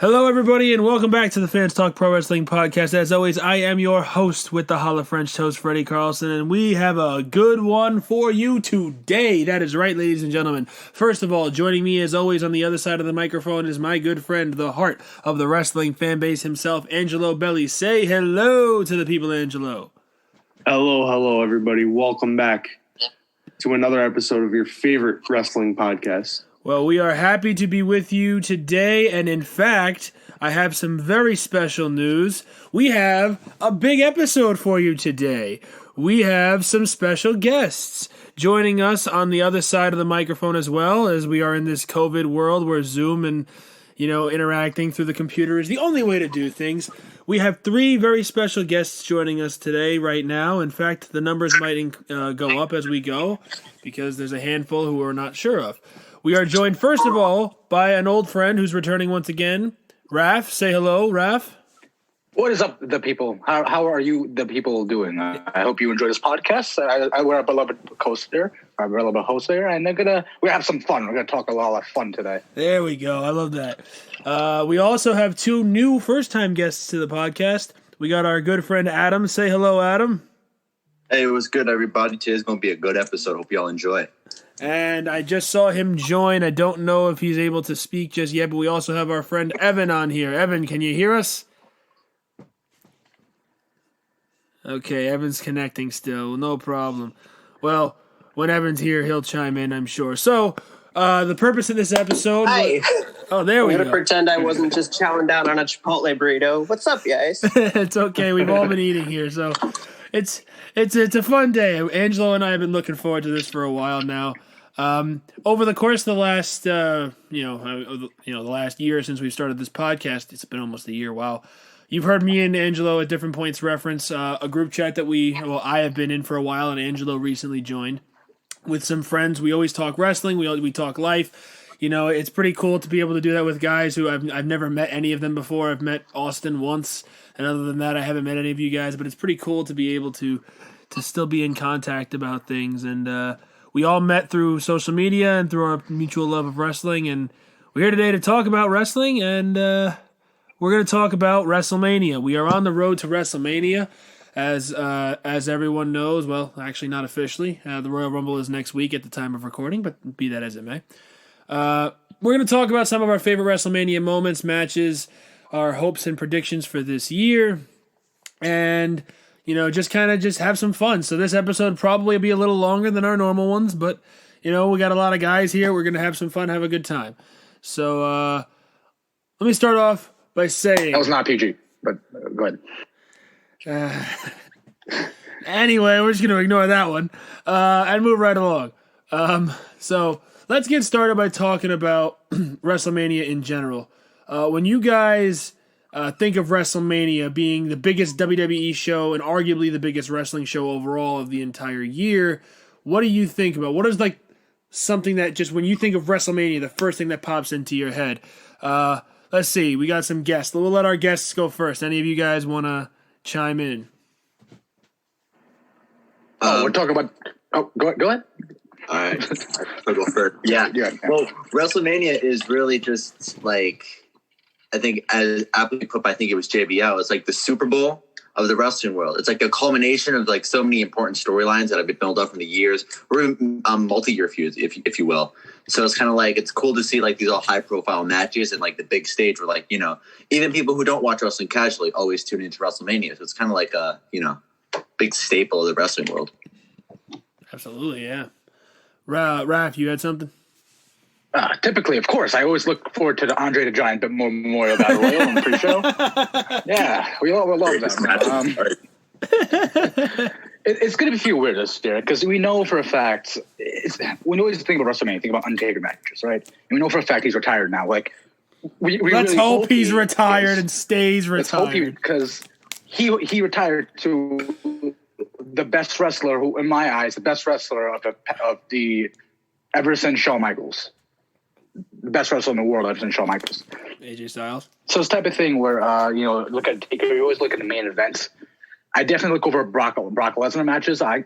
Hello, everybody, and welcome back to the Fans Talk Pro Wrestling Podcast. As always, I am your host with the Holla French Toast, Freddie Carlson, and we have a good one for you today. That is right, ladies and gentlemen. First of all, joining me as always on the other side of the microphone is my good friend, the heart of the wrestling fan base himself, Angelo Belli. Say hello to the people, Angelo. Hello, everybody. Welcome back to another episode of your favorite wrestling podcast. Well, we are happy to be with you today, and in fact, I have some very special news. We have a big episode for you today. We have some special guests joining us on the other side of the microphone as well, as we are in this COVID world where Zoom and, interacting through the computer is the only way to do things. We have three very special guests joining us today right now. In fact, the numbers might go up as we go because there's a handful who we're not sure of. We are joined, first of all, by an old friend who's returning once again. Raph, say hello, Raph. What is up, the people? How are you, the people, doing? I hope you enjoy this podcast. We're a beloved host there, and we have some fun. We're gonna talk a lot of fun today. There we go. I love that. We also have two new first-time guests to the podcast. We got our good friend Adam. Say hello, Adam. Hey, it was good, everybody. Today's gonna be a good episode. Hope y'all enjoy. And I just saw him join. I don't know if he's able to speak just yet, but we also have our friend Evan on here. Evan, can you hear us? Okay, Evan's connecting still. No problem. Well, when Evan's here, he'll chime in, I'm sure. So, the purpose of this episode... Hi. Oh, there we go. I'm going to pretend I wasn't just chowing down on a Chipotle burrito. What's up, guys? It's okay. We've all been eating here, so... It's a fun day. Angelo and I have been looking forward to this for a while now. Over the course of the last, the last year since we started this podcast, it's been almost a year. Wow. You've heard me and Angelo at different points reference a group chat that I have been in for a while, and Angelo recently joined with some friends. We always talk wrestling. We talk life. It's pretty cool to be able to do that with guys who I've never met any of them before. I've met Austin once, and other than that, I haven't met any of you guys. But it's pretty cool to be able to still be in contact about things. And we all met through social media and through our mutual love of wrestling. And we're here today to talk about wrestling, and we're going to talk about Wrestlemania. We are on the road to Wrestlemania, as everyone knows. Well, actually, not officially. The Royal Rumble is next week at the time of recording, but be that as it may. We're going to talk about some of our favorite WrestleMania moments, matches, our hopes and predictions for this year, and, just have some fun. So this episode probably will be a little longer than our normal ones, but, we got a lot of guys here. We're going to have some fun, have a good time. So let me start off by saying... That was not PG, but go ahead. Anyway, we're just going to ignore that one and move right along. So... Let's get started by talking about WrestleMania in general. When you guys think of WrestleMania being the biggest WWE show and arguably the biggest wrestling show overall of the entire year, what do you think about? What is something that just when you think of WrestleMania, the first thing that pops into your head? Let's see. We got some guests. We'll let our guests go first. Any of you guys want to chime in? We're talking about... Oh, go ahead. All right, I'll go first. Yeah. Well, WrestleMania is really just I think, as aptly put by, I think it was JBL, it's like the Super Bowl of the wrestling world. It's like a culmination of so many important storylines that have been built up from the years, or multi-year feuds, if you will. So it's kind of it's cool to see these all high-profile matches and the big stage where even people who don't watch wrestling casually always tune into WrestleMania. So it's kind of like a big staple of the wrestling world. Absolutely, yeah. Raph, you had something? Typically, of course, I always look forward to the Andre the Giant Memorial Battle Royal on the pre-show. Yeah, we all love that. It's going to feel weird this year because we know for a fact, we always think about WrestleMania, think about Undertaker matches, right? And we know for a fact he's retired now. Let's really hope he's retired and stays retired. Let's hope because he retired to the best wrestler who, in my eyes, the best wrestler of the ever since Shawn Michaels. The best wrestler in the world ever since Shawn Michaels. AJ Styles. So it's the type of thing where, look at Taker. You always look at the main events. I definitely look over Brock Lesnar matches. I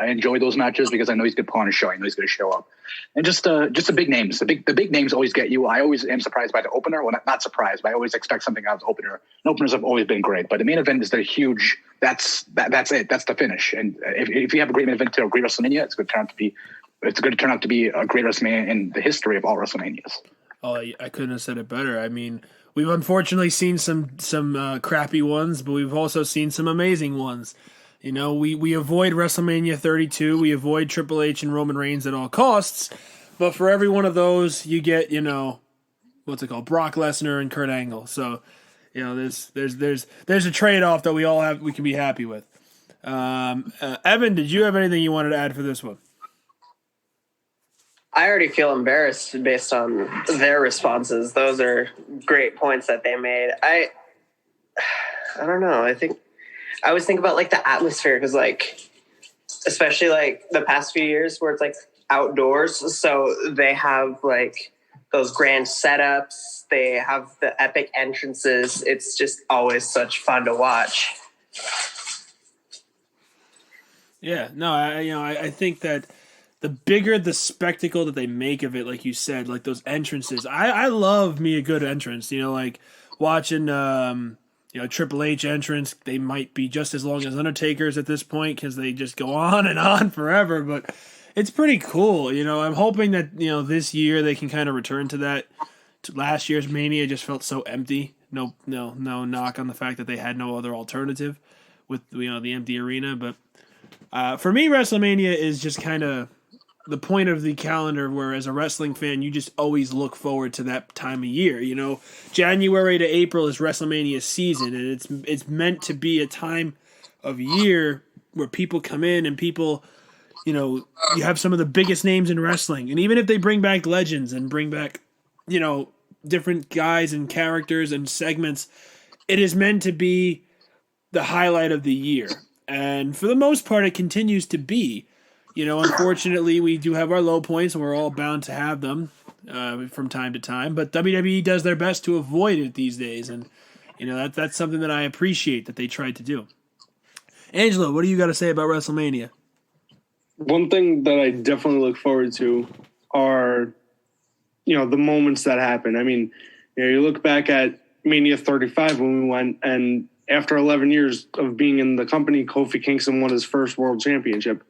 enjoy those matches because I know he's going to put on a show. I know he's going to show up, and just the big names. The big names always get you. I always am surprised by the opener. Well, not surprised, but I always expect something out of the opener. And openers have always been great, but the main event is the huge. That's it. That's the finish. And if you have a great main event to a great WrestleMania, it's going to turn out to be a great WrestleMania in the history of all WrestleManias. Oh, I couldn't have said it better. I mean, we've unfortunately seen some crappy ones, but we've also seen some amazing ones. You know, we avoid WrestleMania 32, we avoid Triple H and Roman Reigns at all costs, but for every one of those, you get, you know, what's it called, Brock Lesnar and Kurt Angle. So, you know, there's a trade-off that we can be happy with. Evan, did you have anything you wanted to add for this one? I already feel embarrassed based on their responses. Those are great points that they made. I don't know. I always think about like the atmosphere because like, especially like the past few years where it's like outdoors. So they have like those grand setups. They have the epic entrances. It's just always such fun to watch. Yeah, no, I think that the bigger the spectacle that they make of it, like you said, like those entrances. I love me a good entrance. You know, like watching Triple H entrance. They might be just as long as Undertaker's at this point because they just go on and on forever. But it's pretty cool. You know, I'm hoping that this year they can kind of return to that. Last year's Mania just felt so empty. No knock on the fact that they had no other alternative with the empty arena. But for me, WrestleMania is just kind of the point of the calendar where as a wrestling fan, you just always look forward to that time of year. You know, January to April is WrestleMania season, and it's meant to be a time of year where people come in and people, you have some of the biggest names in wrestling. And even if they bring back legends and bring back, different guys and characters and segments, it is meant to be the highlight of the year. And for the most part, it continues to be. Unfortunately, we do have our low points, and we're all bound to have them from time to time. But WWE does their best to avoid it these days, and that's something that I appreciate that they tried to do. Angelo, what do you got to say about WrestleMania? One thing that I definitely look forward to are, the moments that happen. I mean, you look back at Mania 35 when we went, and after 11 years of being in the company, Kofi Kingston won his first world championship.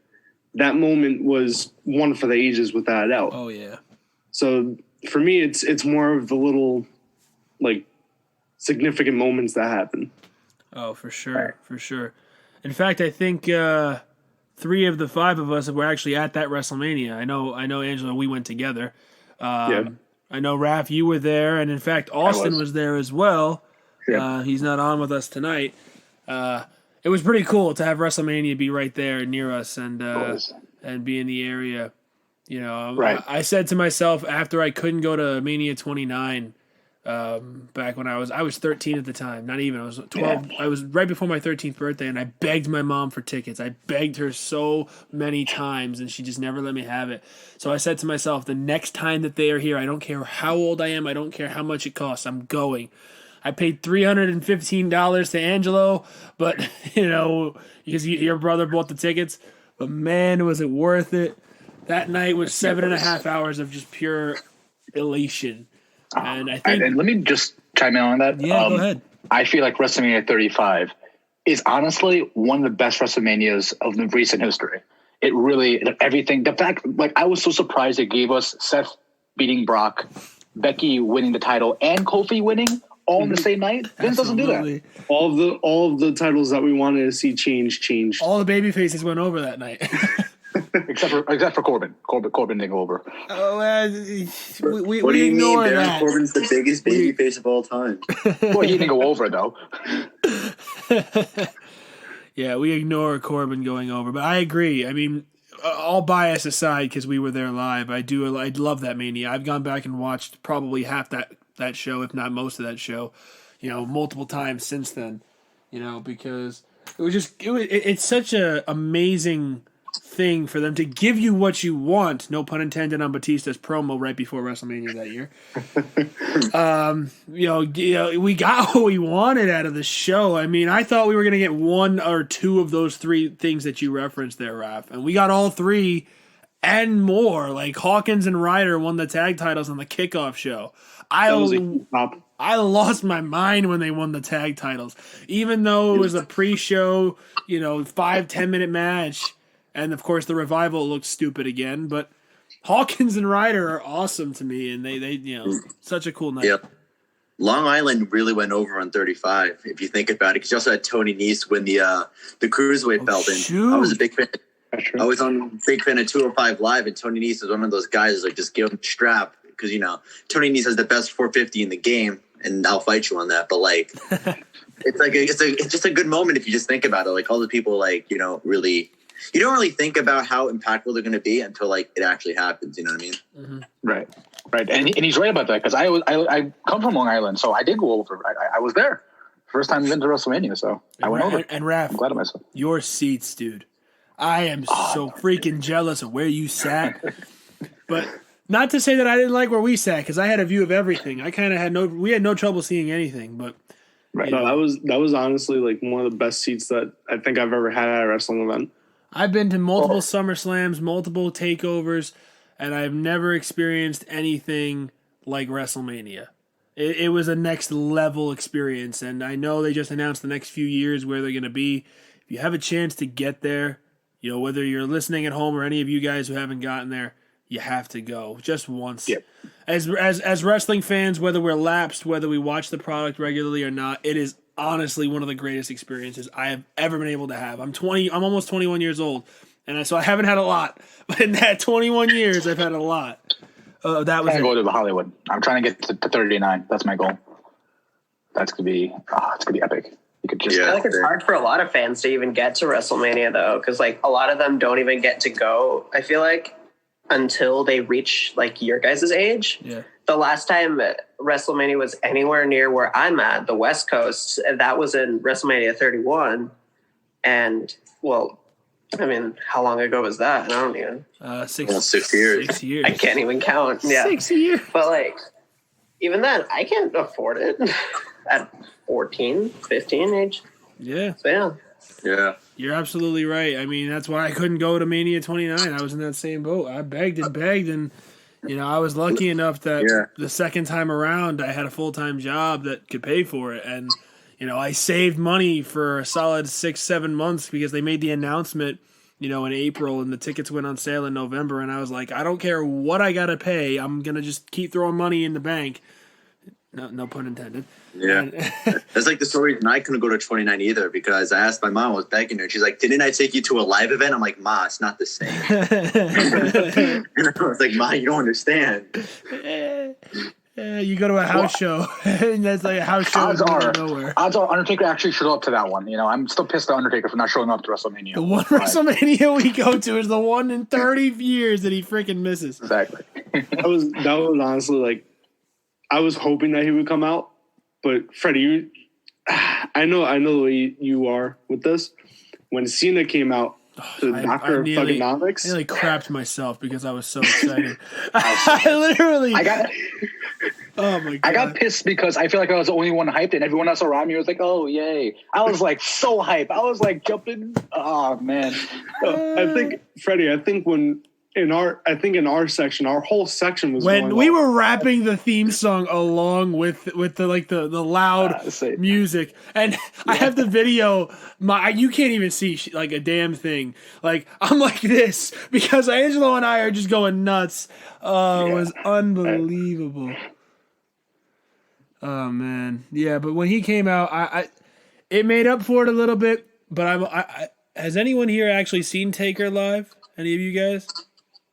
That moment was one for the ages without a doubt. Oh, yeah. So for me, it's more of the little, like, significant moments that happen. Oh, for sure, for sure. In fact, I think 3 of the 5 of us were actually at that WrestleMania. I know, Angela, we went together. Yeah. I know, Raph, you were there, and in fact, Austin was there as well. Yeah. He's not on with us tonight. It was pretty cool to have WrestleMania be right there near us and be in the area. Right. I said to myself after I couldn't go to Mania 29 back when I was 13 at the time, not even, I was 12. Yeah. I was right before my 13th birthday, and I begged my mom for tickets. I begged her so many times, and she just never let me have it. So I said to myself, the next time that they are here, I don't care how old I am, I don't care how much it costs, I'm going. I paid $315 to Angelo, but, because your brother bought the tickets. But, man, was it worth it. That night was 7.5 hours of just pure elation. And I think... And let me just chime in on that. Yeah, go ahead. I feel like WrestleMania 35 is honestly one of the best WrestleManias of the recent history. It really... Everything... The fact... Like, I was so surprised it gave us Seth beating Brock, Becky winning the title, and Kofi winning all in the same night. Vince doesn't do that. All of the titles that we wanted to see changed. All the baby faces went over that night. except for Corbin. Corbin didn't go over. Oh, we what do you mean? Baron that. Corbin's the biggest baby face of all time. Well, he didn't go over though. Yeah, we ignore Corbin going over, but I agree. I mean, all bias aside, because we were there live, I love that Mania. I've gone back and watched probably half that show, if not most of that show, multiple times since then, because it's such a amazing thing for them to give you what you want. No pun intended on Batista's promo right before WrestleMania that year. We got what we wanted out of the show. I mean, I thought we were going to get one or two of those three things that you referenced there, Raph, and we got all three and more. Like Hawkins and Ryder won the tag titles on the kickoff show. I lost my mind when they won the tag titles, even though it was a pre-show, 5-10 minute match. And of course the Revival looked stupid again, but Hawkins and Ryder are awesome to me. And they such a cool night. Yep. Long Island really went over on 35. If you think about it, because you also had Tony Nese win the Cruiserweight belt. And I was a big fan. I was a big fan of 205 Live, and Tony Nese was one of those guys like just give him a strap. Because, Tony Nese has the best 450 in the game, and I'll fight you on that. But, like, it's just a good moment if you just think about it. Like, all the people, like, really – you don't really think about how impactful they're going to be until, like, it actually happens. You know what I mean? Mm-hmm. Right. And he's right about that because I come from Long Island, so I did go over. I was there. First time I've been to WrestleMania, so I went over. And Raph, I'm glad of myself. Your seats, dude. I am so freaking jealous of where you sat. But – not to say that I didn't like where we sat, because I had a view of everything. I kind of had we had no trouble seeing anything, but right. No, that was honestly like one of the best seats that I think I've ever had at a wrestling event. I've been to multiple SummerSlams, multiple takeovers, and I've never experienced anything like WrestleMania. It was a next level experience, and I know they just announced the next few years where they're going to be. If you have a chance to get there, whether you're listening at home or any of you guys who haven't gotten there, you have to go just once. Yep. As wrestling fans, whether we're lapsed, whether we watch the product regularly or not, it is honestly one of the greatest experiences I have ever been able to have. I'm almost 21 years old, and so I haven't had a lot. But in that 21 years, I've had a lot. That was. I'm trying to go to the Hollywood. I'm trying to get to 39. That's my goal. That's gonna be. It's gonna be epic. You could just. I feel like it's hard for a lot of fans to even get to WrestleMania though, because like a lot of them don't even get to go. I feel like. Until they reach like your guys' age. Yeah. The last time WrestleMania was anywhere near where I'm at, the West Coast, that was in WrestleMania 31. And well, I mean, how long ago was that? I don't even. 6 years. 6 years. I can't even count. Yeah. 6 years. But like, even then, I can't afford it at 14, 15 age. Yeah. So yeah. Yeah. You're absolutely right. I mean, that's why I couldn't go to Mania 29. I was in that same boat. I begged, and I was lucky enough that the second time around I had a full-time job that could pay for it. And, I saved money for a solid 6-7 months because they made the announcement, in April, and the tickets went on sale in November. And I was like, I don't care what I got to pay. I'm going to just keep throwing money in the bank. No pun intended. Yeah. That's like the story. And I couldn't go to 29 either because I asked my mom, I was begging her. She's like, didn't I take you to a live event? I'm like, Ma, it's not the same. And I was like, Ma, you don't understand. You go to a house show, and that's like a house show odds are nowhere. Odds are Undertaker actually showed up to that one. I'm still pissed at Undertaker for not showing up to WrestleMania. The one WrestleMania we go to is the one in 30 years that he freaking misses. Exactly. That was honestly like, I was hoping that he would come out, but Freddie, I know the way you are with this. When Cena came out, the Doctor of Thugonomics, I nearly crapped myself because I was so excited. Oh my god! I got pissed because I feel like I was the only one hyped, and everyone else around me was like, "Oh yay!" I was like so hyped. I was like jumping. Oh man! I think Freddie. In our section, our whole section was when we were rapping the theme song along with the loud music, and I have the video. You can't even see like a damn thing. Like I'm like this because Angelo and I are just going nuts. Oh, it was unbelievable. Oh man, yeah. But when he came out, it made up for it a little bit. But has anyone here actually seen Taker live? Any of you guys?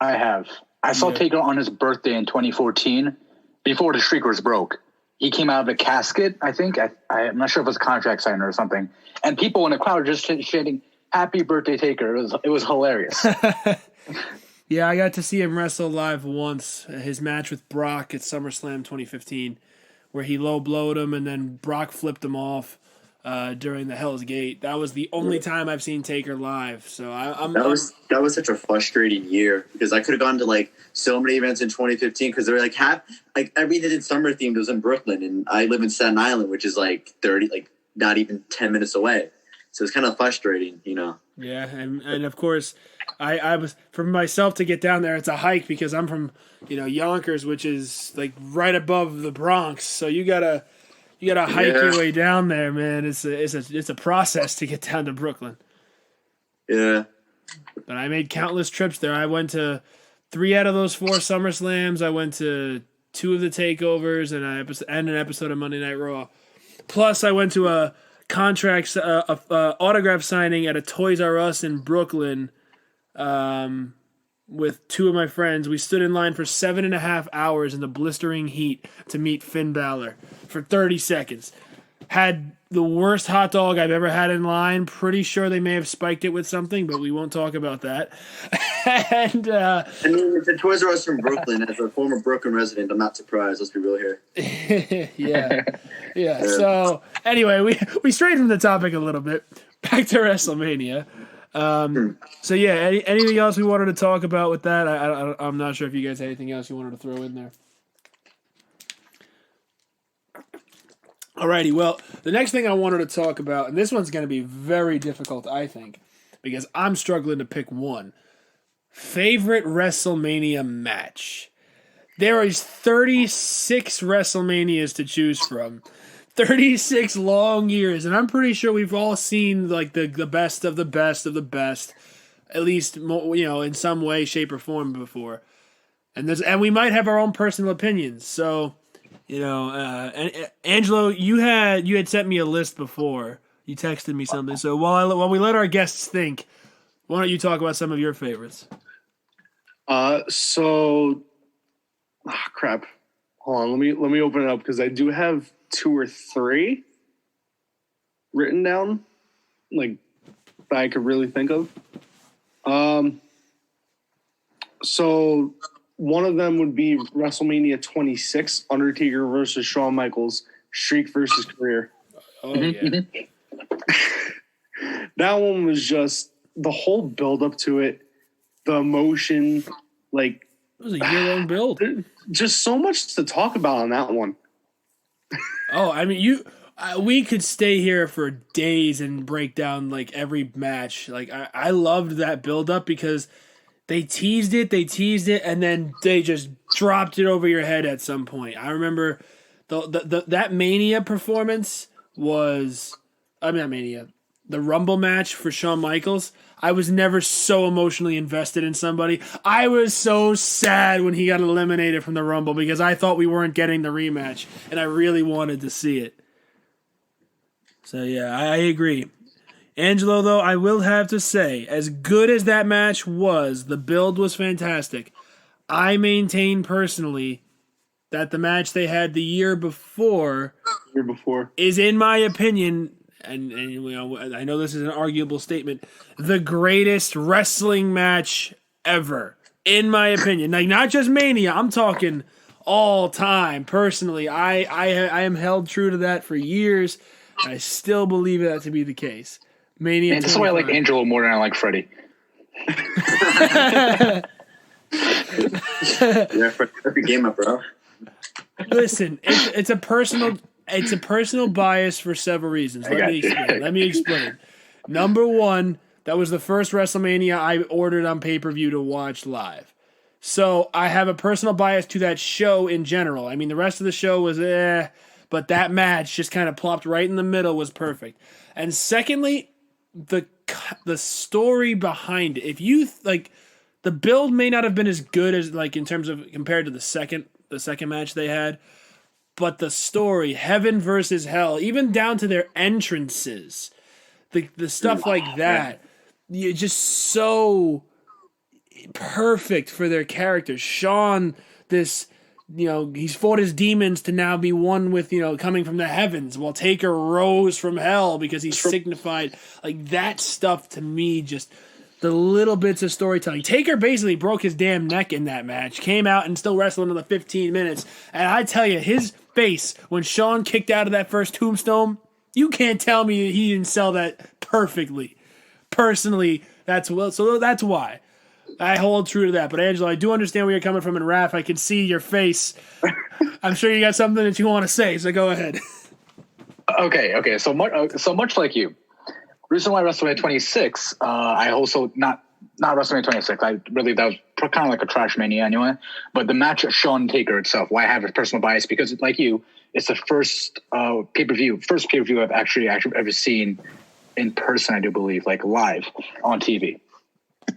I have. I saw Taker on his birthday in 2014, before the Shriekers broke. He came out of a casket, I think. I'm not sure if it was a contract signer or something. And people in the crowd were just chanting, "Happy birthday, Taker." It was hilarious. Yeah, I got to see him wrestle live once. His match with Brock at SummerSlam 2015, where he low blowed him and then Brock flipped him off. during the Hell's Gate. That was the only time I've seen Taker live. So that was such a frustrating year because I could have gone to like so many events in 2015 because they were like everything in summer themed was in Brooklyn, and I live in Staten Island, which is like not even 10 minutes away. So it's kind of frustrating, you know. Yeah, and of course, I was, for myself to get down there, it's a hike because I'm from, Yonkers, which is like right above the Bronx. So you gotta hike your way down there, man. It's a process to get down to Brooklyn. Yeah. But I made countless trips there. I went to 3 out of those 4 SummerSlams. I went to 2 of the takeovers and an episode of Monday Night Raw. Plus, I went to a autograph signing at a Toys R Us in Brooklyn with 2 of my friends. We stood in line for 7.5 hours in the blistering heat to meet Finn Balor for 30 seconds. Had the worst hot dog I've ever had in line. Pretty sure they may have spiked it with something, but we won't talk about that. And I mean, it's a Toys R Us from Brooklyn. As a former Brooklyn resident, I'm not surprised. Let's be real here. Yeah. So anyway, we strayed from the topic a little bit. Back to WrestleMania. So yeah, anything else we wanted to talk about with that? I'm not sure if you guys had anything else you wanted to throw in there. Alrighty, well, the next thing I wanted to talk about, and this one's going to be very difficult, I think, because I'm struggling to pick one. Favorite WrestleMania match. There is 36 WrestleManias to choose from. 36 long years, and I'm pretty sure we've all seen like the best of the best of the best, at least in some way, shape, or form before. And we might have our own personal opinions. So, Angelo, you had sent me a list before. You texted me something. So while we let our guests think, why don't you talk about some of your favorites? Crap. Hold on, let me open it up because I do have 2 or 3 written down, like that I could really think of. So one of them would be WrestleMania 26, Undertaker versus Shawn Michaels, streak versus career. Oh yeah. That one was just the whole build up to it, the emotion, like it was a year-long build. Just so much to talk about on that one. Oh, I mean, we could stay here for days and break down like every match. Like I loved that build up because they teased it, and then they just dropped it over your head at some point. I remember that Mania performance was, not Mania, the Rumble match for Shawn Michaels. I was never so emotionally invested in somebody. I was so sad when he got eliminated from the Rumble because I thought we weren't getting the rematch, and I really wanted to see it. So yeah, I agree. Angelo, though, I will have to say, as good as that match was, the build was fantastic. I maintain personally that the match they had the year before is, in my opinion, and I know this is an arguable statement, the greatest wrestling match ever, in my opinion. Like, not just Mania, I'm talking all time. Personally, I am held true to that for years. I still believe that to be the case. Mania. And that's why I like Angelo more than I like Freddy. Yeah, every game up, bro. Listen, it's a personal bias for several reasons. Let me explain. Number one, that was the first WrestleMania I ordered on pay-per-view to watch live. So I have a personal bias to that show in general. I mean, the rest of the show was but that match just kind of plopped right in the middle, was perfect. And secondly, the story behind it. If you like, the build may not have been as good as like in terms of compared to the second match they had, but the story, heaven versus hell, even down to their entrances, the stuff like that, you're just so perfect for their characters. Shawn, he's fought his demons to now be one with, coming from the heavens, while Taker rose from hell because he signified, like, that stuff to me, just the little bits of storytelling. Taker basically broke his damn neck in that match, came out and still wrestled another 15 minutes, and I tell you, his face when Shawn kicked out of that first tombstone, You can't tell me he didn't sell that perfectly. Personally, that's why I hold true to that. But Angelo, I do understand where you're coming from, and Raph, I can see your face. I'm sure you got something that you want to say, so go ahead. Okay. So much like you, reason why WrestleMania 26, I also not WrestleMania 26. That was kind of like a trash mania anyway. But the match of Shawn Taker itself, why I have a personal bias, because like you, it's the first pay-per-view I've actually ever seen in person, I do believe, like live on TV.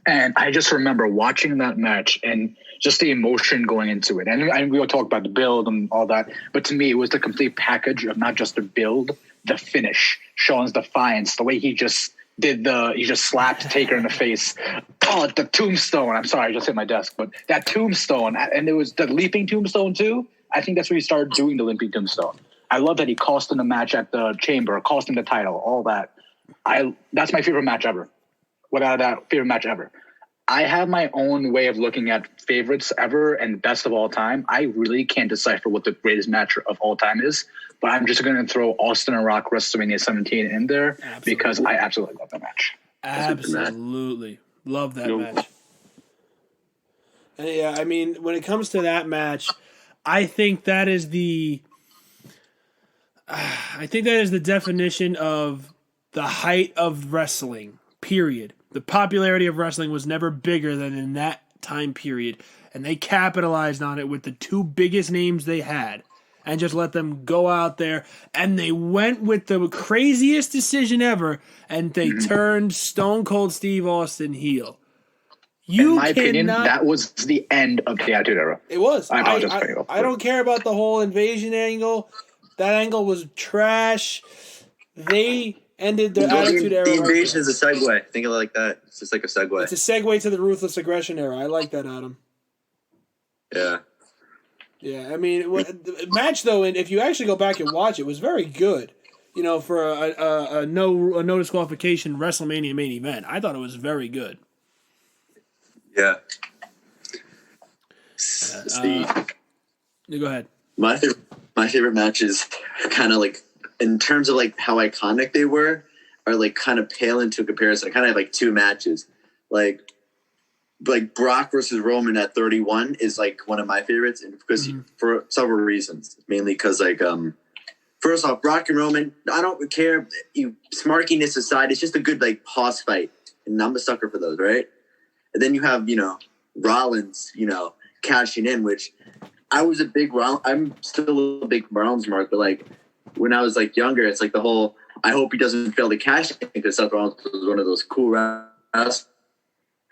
And I just remember watching that match and just the emotion going into it. And we'll talk about the build and all that. But to me, it was the complete package of not just the build, the finish, Shawn's defiance, the way he just slapped Taker in the face. Oh, the tombstone. I'm sorry, I just hit my desk. But that tombstone, and it was the leaping tombstone too. I think that's where he started doing the leaping tombstone. I love that he cost him the match at the Chamber, cost him the title, all that. That's my favorite match ever. Without a doubt, favorite match ever. I have my own way of looking at favorites ever and best of all time. I really can't decipher what the greatest match of all time is, but I'm just going to throw Austin and Rock WrestleMania 17 in there because I absolutely love that match. Absolutely. Love that match. And yeah, I mean, when it comes to that match, I think that is the definition of the height of wrestling, period. The popularity of wrestling was never bigger than in that time period, and they capitalized on it with the two biggest names they had and just let them go out there, and they went with the craziest decision ever, and they turned Stone Cold Steve Austin heel. In my opinion, that was the end of the Attitude Era. It was. I apologize for you. I don't care about the whole invasion angle. That angle was trash. They ended the Attitude Era. The invasion is a segue. Think of it like that. It's just like a segue. It's a segue to the Ruthless Aggression Era. I like that, Adam. Yeah. Yeah, I mean, the match though, and if you actually go back and watch it, was very good. You know, for a no disqualification WrestleMania main event, I thought it was very good. Yeah. You go ahead. My favorite matches, kind of like in terms of like how iconic they were, are like kind of pale into comparison. I kind of have like two matches, like Brock versus Roman at 31 is like one of my favorites, and because for several reasons, mainly because like first off, Brock and Roman, I don't care, smarkiness aside, it's just a good like boss fight, and I'm a sucker for those, right? And then you have Rollins, cashing in, which I was a big I'm still a big Rollins mark, but like when I was like younger, it's like the whole I hope he doesn't fail to cash in because Seth Rollins was one of those cool wrestlers.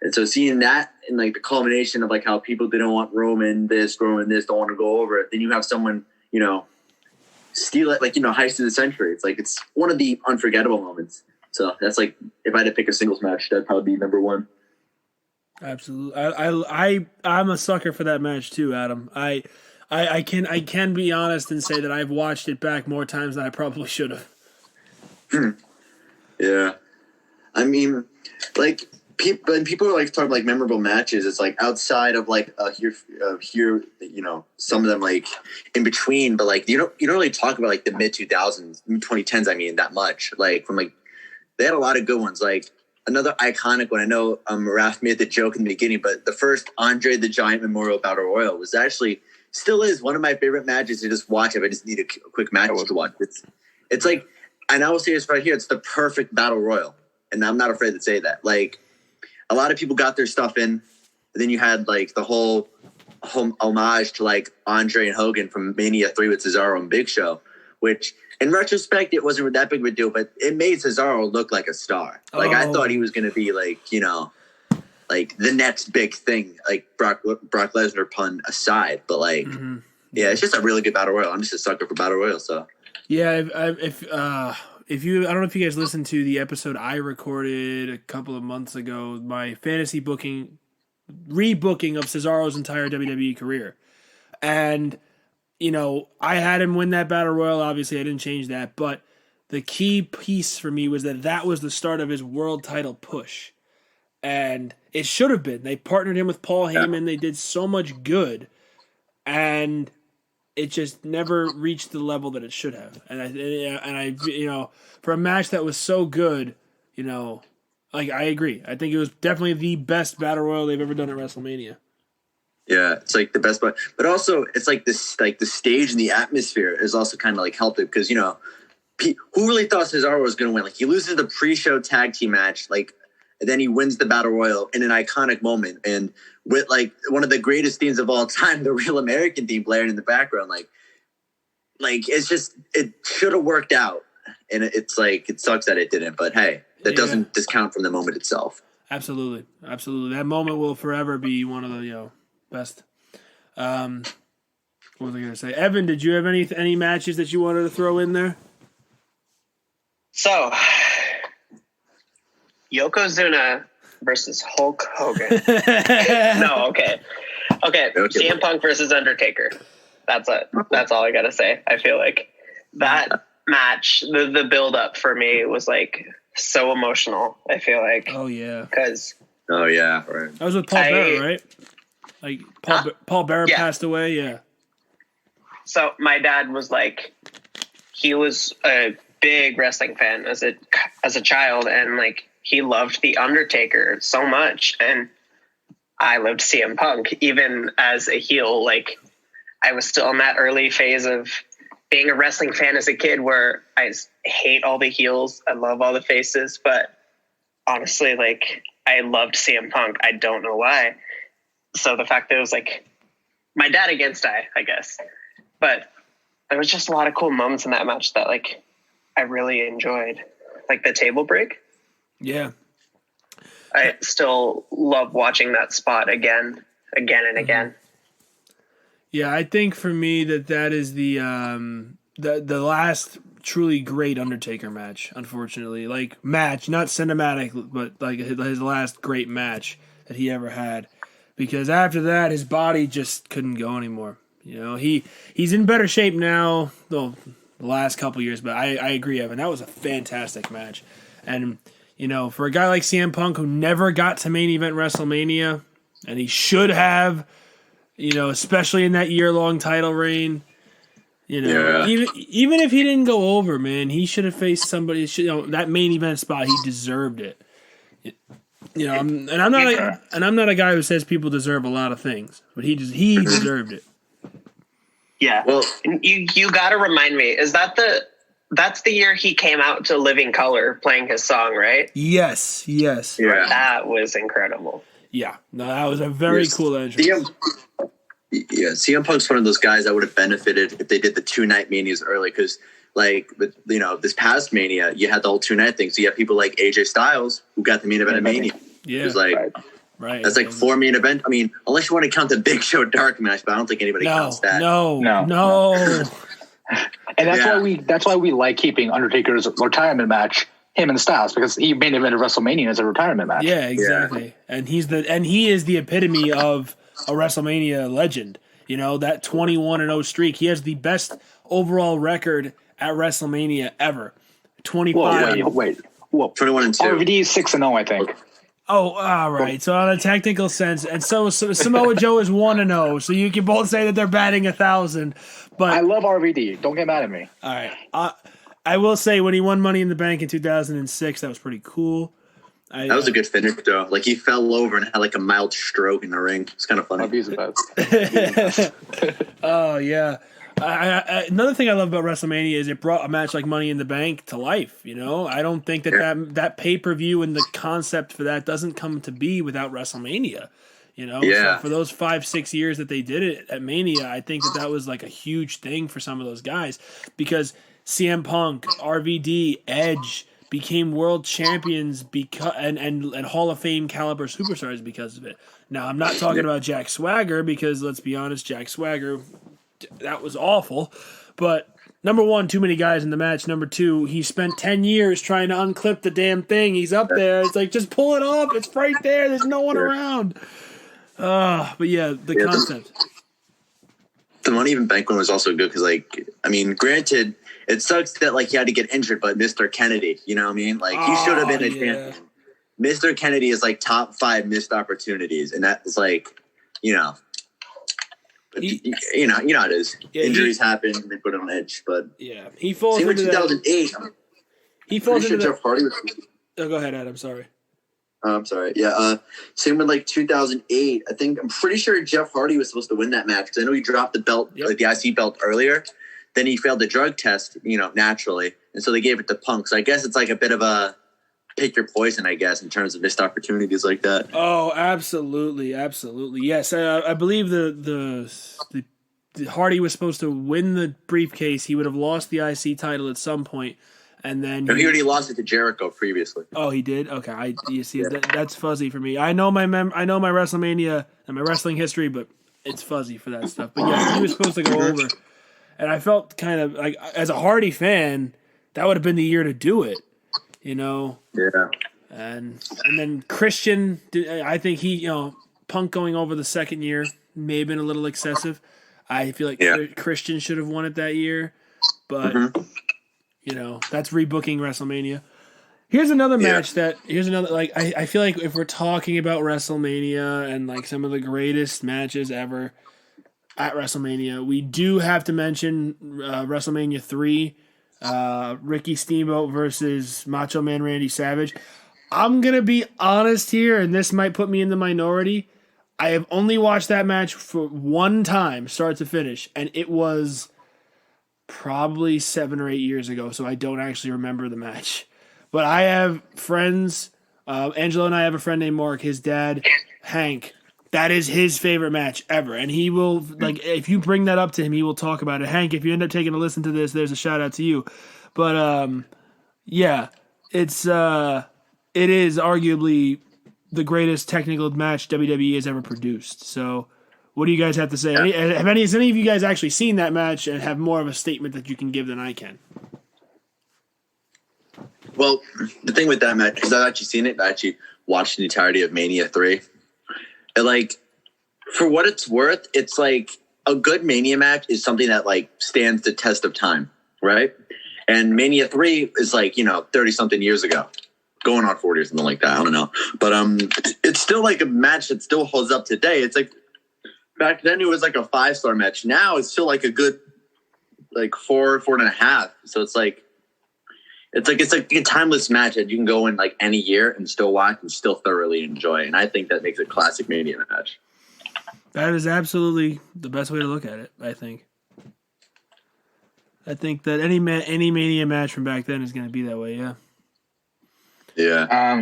And so seeing that and like the culmination of like how people didn't want Roman this, don't want to go over it. Then you have someone, steal it, like, heist of the century. It's like, it's one of the unforgettable moments. So that's like, if I had to pick a singles match, that'd probably be number one. Absolutely. I'm a sucker for that match too, Adam. I can be honest and say that I've watched it back more times than I probably should have. Yeah. I mean, like, people are like talking like memorable matches. It's like outside of like here, some of them like in between, but like you don't really talk about like the mid 2000s, 2010s. I mean, that much. Like from like they had a lot of good ones. Like another iconic one. I know Raph made the joke in the beginning, but the first Andre the Giant Memorial Battle Royal was actually still is one of my favorite matches to just watch. If I just need a quick match to watch, it's like, and I will say this right here, it's the perfect battle royal, and I'm not afraid to say that. Like, a lot of people got their stuff in, and then you had like the whole homage to like Andre and Hogan from Mania 3 with Cesaro and Big Show, which in retrospect it wasn't that big of a deal, but it made Cesaro look like a star. Like I thought he was going to be like like the next big thing, like Brock Lesnar pun aside. But like, yeah, it's just a really good battle royal. I'm just a sucker for battle royal. So yeah, if you, I don't know if you guys listened to the episode I recorded a couple of months ago, my fantasy rebooking of Cesaro's entire WWE career. And, I had him win that battle royal. Obviously, I didn't change that. But the key piece for me was that was the start of his world title push. And it should have been. They partnered him with Paul Heyman. They did so much good. And it just never reached the level that it should have. And I for a match that was so good, like I agree. I think it was definitely the best battle royal they've ever done at WrestleMania. Yeah, it's like the best part, but also it's like this, like the stage and the atmosphere is also kind of like helped it because who really thought Cesaro was going to win? Like he loses the pre-show tag team match, like, and then he wins the battle royal in an iconic moment, and with like one of the greatest themes of all time, the Real American theme blaring in the background, like it's just it should have worked out, and it's like it sucks that it didn't, but hey, that doesn't discount from the moment itself. Absolutely. That moment will forever be one of the best. What was I going to say? Evan, did you have any matches that you wanted to throw in there? So, Yokozuna versus Hulk Hogan. No, okay. CM Punk versus Undertaker. That's all I gotta say. I feel like that match, the build up for me was like so emotional. I feel like. Oh yeah. Oh yeah, right. That was with Paul Bearer, right? Like Paul Bearer passed away. Yeah. So my dad was like, he was a big wrestling fan as a child, and like he loved the Undertaker so much, and I loved CM Punk even as a heel. Like I was still in that early phase of being a wrestling fan as a kid where I hate all the heels, I love all the faces, but honestly, like I loved CM Punk. I don't know why. So the fact that it was like my dad against I guess, but there was just a lot of cool moments in that match that like I really enjoyed, like the table break. Yeah. I still love watching that spot again and again. Yeah, I think for me that is the last truly great Undertaker match, unfortunately. Like match, not cinematic, but like his last great match that he ever had. Because after that his body just couldn't go anymore. He's in better shape now, though the last couple years, but I agree, Evan. That was a fantastic match. And for a guy like CM Punk who never got to main event WrestleMania, and he should have, especially in that year-long title reign, even if he didn't go over, man, he should have faced somebody. That main event spot, he deserved it. I'm not a guy who says people deserve a lot of things, but he deserved it. Yeah. Well, you got to remind me. Is that's the year he came out to Living Color playing his song, right? Yes. Yeah. That was incredible. Yeah. No, that was a very cool entrance. CM Punk's one of those guys that would have benefited if they did the 2-night manias early, because this past Mania, you had the whole 2-night thing. So you have people like AJ Styles who got the main event of Mania. Yeah. It was like, right. That's like 4 main event. I mean, unless you want to count the Big Show Dark match, but I don't think anybody counts that. No. And that's why we like keeping Undertaker's retirement match, him and Styles, because he main evented WrestleMania as a retirement match. Yeah, exactly. Yeah. And he is the epitome of a WrestleMania legend. That 21-0 streak. He has the best overall record at WrestleMania ever. 25. Wait. 21-2. RVD is 6-0, I think. Oh, all right. So on a technical sense, and so Samoa Joe is 1-0. So you can both say that they're batting 1,000. But I love RVD. Don't get mad at me. All right. I will say when he won Money in the Bank in 2006, that was pretty cool. That was a good finish, though. Like he fell over and had like a mild stroke in the ring. It's kind of funny. Oh yeah. Another thing I love about WrestleMania is it brought a match like Money in the Bank to life. I don't think that pay-per-view and the concept for that doesn't come to be without WrestleMania. So for those 5-6 years that they did it at Mania, I think that was like a huge thing for some of those guys, because CM Punk, RVD, Edge became world champions and Hall of Fame caliber superstars because of it. Now I'm not talking about Jack Swagger, because let's be honest, Jack Swagger, that was awful. But number one, too many guys in the match. Number two, he spent 10 years trying to unclip the damn thing. He's up there. It's like, just pull it off. It's right there. There's no one around. But yeah, the concept. The Money in the Bank one was also good because, granted, it sucks that he had to get injured, but Mr. Kennedy, you know what I mean? He should have been a champion. Mr. Kennedy is top 5 missed opportunities, and that's But you know how it is. Yeah, Injuries happen, they put it on edge. But yeah, he falls same into with 2008. He falls Pretty into sure Jeff Hardy was. Oh, go ahead, Adam. Sorry. I'm sorry. Yeah. Same with like 2008. I'm pretty sure Jeff Hardy was supposed to win that match because I know he dropped the belt, like the IC belt earlier. Then he failed the drug test, naturally, and so they gave it to Punk. So I guess it's like a bit of a pick your poison, I guess, in terms of missed opportunities like that. Oh, absolutely, absolutely. Yes, I believe the Hardy was supposed to win the briefcase. He would have lost the IC title at some point. And then he already lost it to Jericho previously. Oh, he did. Okay, you see, that's fuzzy for me. I know my WrestleMania and my wrestling history, but it's fuzzy for that stuff. But yeah, he was supposed to go over, and I felt kind of like, as a Hardy fan, that would have been the year to do it, Yeah. And then Christian, I think Punk going over the second year may have been a little excessive. I feel like Christian should have won it that year, but. That's rebooking WrestleMania. Here's another match I feel like if we're talking about WrestleMania and like some of the greatest matches ever at WrestleMania, we do have to mention WrestleMania 3, Ricky Steamboat versus Macho Man Randy Savage. I'm going to be honest here, and this might put me in the minority. I have only watched that match for one time, start to finish, and it was probably 7 or 8 years ago, so I don't actually remember the match. But I have friends, Angelo and I have a friend named Mark, his dad, Hank. That is his favorite match ever. And he will, if you bring that up to him, he will talk about it. Hank, if you end up taking a listen to this, there's a shout out to you. But, yeah, it is arguably the greatest technical match WWE has ever produced. So, what do you guys have to say? Have any of you guys actually seen that match and have more of a statement that you can give than I can? Well, the thing with that match, because I've actually seen it, I actually watched the entirety of Mania 3. And, for what it's worth, it's like a good Mania match is something that stands the test of time, right? And Mania 3 is 30-something years ago. Going on 40 or something like that. I don't know. But it's still a match that still holds up today. It's back then it was a 5-star match. Now it's still a good 4.5. So it's a timeless match that you can go in any year and still watch and still thoroughly enjoy. And I think that makes a classic Mania match. That is absolutely the best way to look at it, I think. I think that any Mania match from back then is going to be that way, yeah. Yeah.